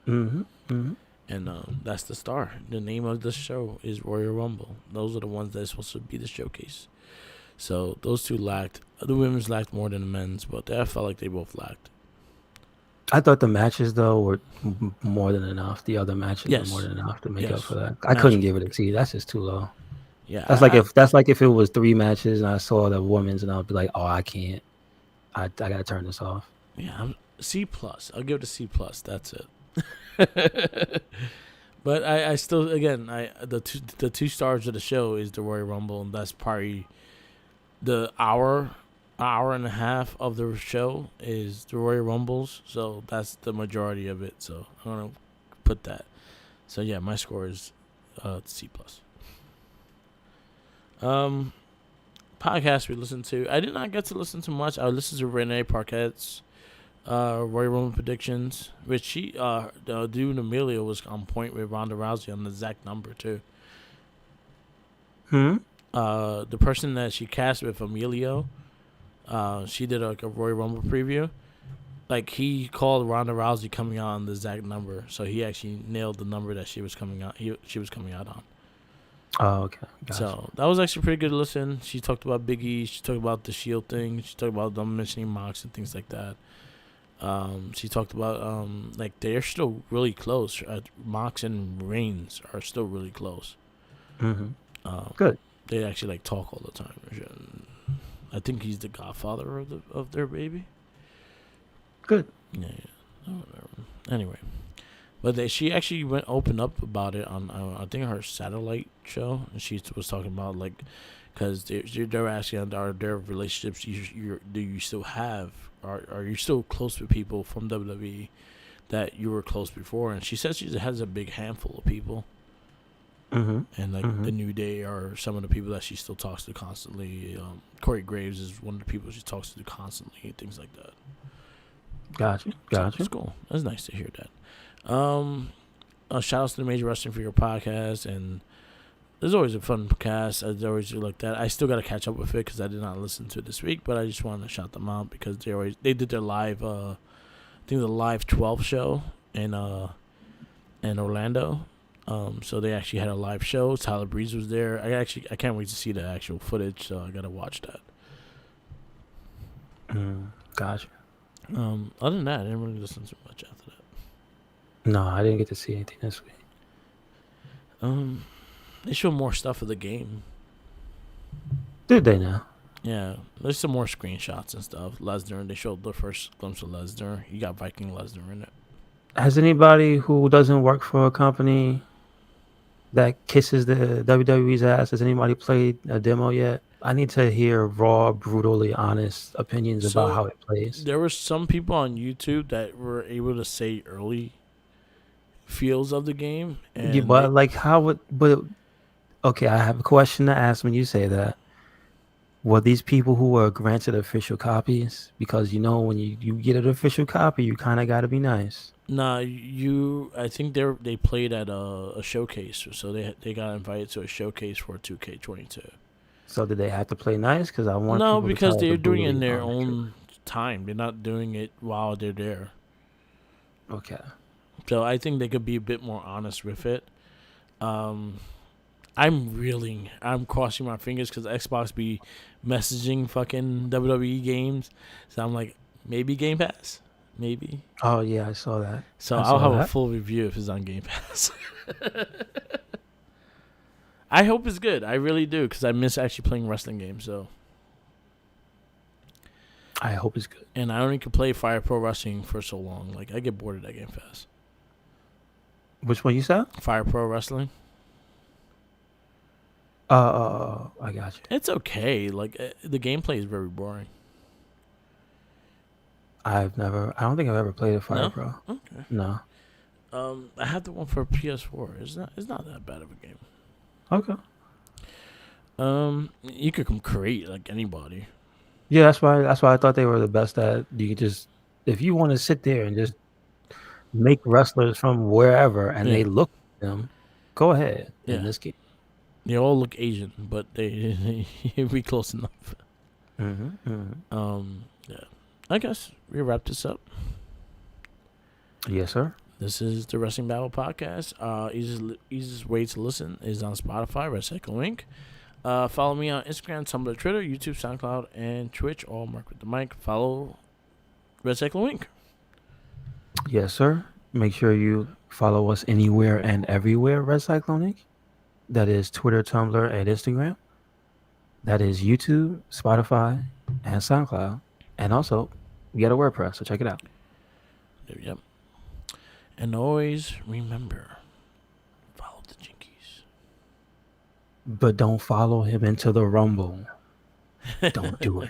Mm-hmm. Mm-hmm.
And that's the star. The name of the show is Royal Rumble. Those are the ones that's supposed to be the showcase. So those two lacked. The women's lacked more than the men's, but I felt like they both lacked.
I thought the matches though were more than enough. The other matches were more
Yes.
than enough to make up
Yes.
for that. I
Match
couldn't
was
give it a
great.
C. That's just too low.
Yeah.
That's like if it was 3 matches and I saw the women's and I'd be like, oh, I can't. I gotta turn this off.
Yeah. I'm C plus. I'll give it a C plus. That's it. But I still again the two stars of the show is the Royal Rumble, and that's probably the hour and a half of the show is the Royal Rumbles, so that's the majority of it. So I'm gonna put that. So yeah, my score is C plus. Podcast we listened to. I did not get to listen to much. I listened to Renee Parquette's Royal Rumble predictions, which she the dude Amelia was on point with Ronda Rousey on the exact number too. The person that she cast with Emilio, she did like a Royal Rumble preview. Like he called Ronda Rousey coming out on the exact number, so he actually nailed the number that she was coming out. She was coming out on.
Oh, okay. Gotcha.
So that was actually pretty good to listen. She talked about Big E. She talked about the Shield thing. She talked about them mentioning Mox and things like that. She talked about like they're still really close. Mox and Reigns are still really close.
Good.
They actually like talk all the time. I think he's the godfather of their baby.
Good.
Yeah. Oh, whatever. Anyway, but she actually opened up about it on I think her satellite show, and she was talking about like because they're asking are there relationships do you still have, are you still close with people from WWE that you were close before, and she says she has a big handful of people. And like the New Day are some of the people that she still talks to constantly. Corey Graves is one of the people she talks to constantly, and things like that.
Gotcha.
So it's cool. That's nice to hear that. Shout outs to the Major Wrestling Figure podcast, and there's always a fun cast. I always do like that. I still got to catch up with it because I did not listen to it this week, but I just wanted to shout them out because they did their live. I think the live 12 show in Orlando. So they actually had a live show. Tyler Breeze was there. I can't wait to see the actual footage. So I gotta watch that.
Gotcha.
Other than that, I didn't really listen to much after that.
No, I didn't get to see anything this week.
They showed more stuff of the game.
Did they now?
Yeah, there's some more screenshots and stuff. Lesnar, they showed the first glimpse of Lesnar. You got Viking Lesnar in it.
Has anybody who doesn't work for a company that kisses the WWE's ass, has anybody played a demo yet? I need to hear raw, brutally honest opinions about how it plays.
There were some people on YouTube that were able to say early feels of the game. And
yeah, but like how would okay, I have a question to ask when you say that. Were these people who were granted official copies? Because when you get an official copy, you kind of got to be nice.
Nah, I think they played at a showcase, so they got invited to a showcase for 2K22.
So did they have to play nice? Because I want
no, because they're doing it in their own time. They're not doing it while they're there.
Okay.
So I think they could be a bit more honest with it. I'm crossing my fingers because Xbox be messaging fucking WWE games. So I'm like, maybe Game Pass. Maybe.
Oh, yeah, I saw that.
So I'll have a full review if it's on Game Pass. I hope it's good. I really do because I miss actually playing wrestling games. So
I hope it's good.
And I only could play Fire Pro Wrestling for so long. Like, I get bored of that game fast.
Which one you said?
Fire Pro Wrestling.
I got you.
It's okay. Like, the gameplay is very boring.
I don't think I've ever played a Fire Pro.
Okay.
No.
I have the one for PS4. It's not that bad of a game.
Okay.
You could create like anybody.
Yeah, that's why I thought they were the best at. You could just, if you want to sit there and just make wrestlers from wherever and they look at them, go ahead in this game.
They all look Asian, but they be close enough. Yeah. I guess we wrap this up.
Yes, sir.
This is the Wrestling Babble podcast. Easiest way to listen is on Spotify, Recycle Inc. Follow me on Instagram, Tumblr, Twitter, YouTube, SoundCloud, and Twitch. All Mark with the mic. Follow Recycle Inc.
Yes, sir. Make sure you follow us anywhere and everywhere, Red Cyclonic. That is Twitter, Tumblr, and Instagram. That is YouTube, Spotify, and SoundCloud. And also, we got a WordPress, so check it out.
Yep. And always remember, follow the Jinkies.
But don't follow him into the Rumble. Don't do it.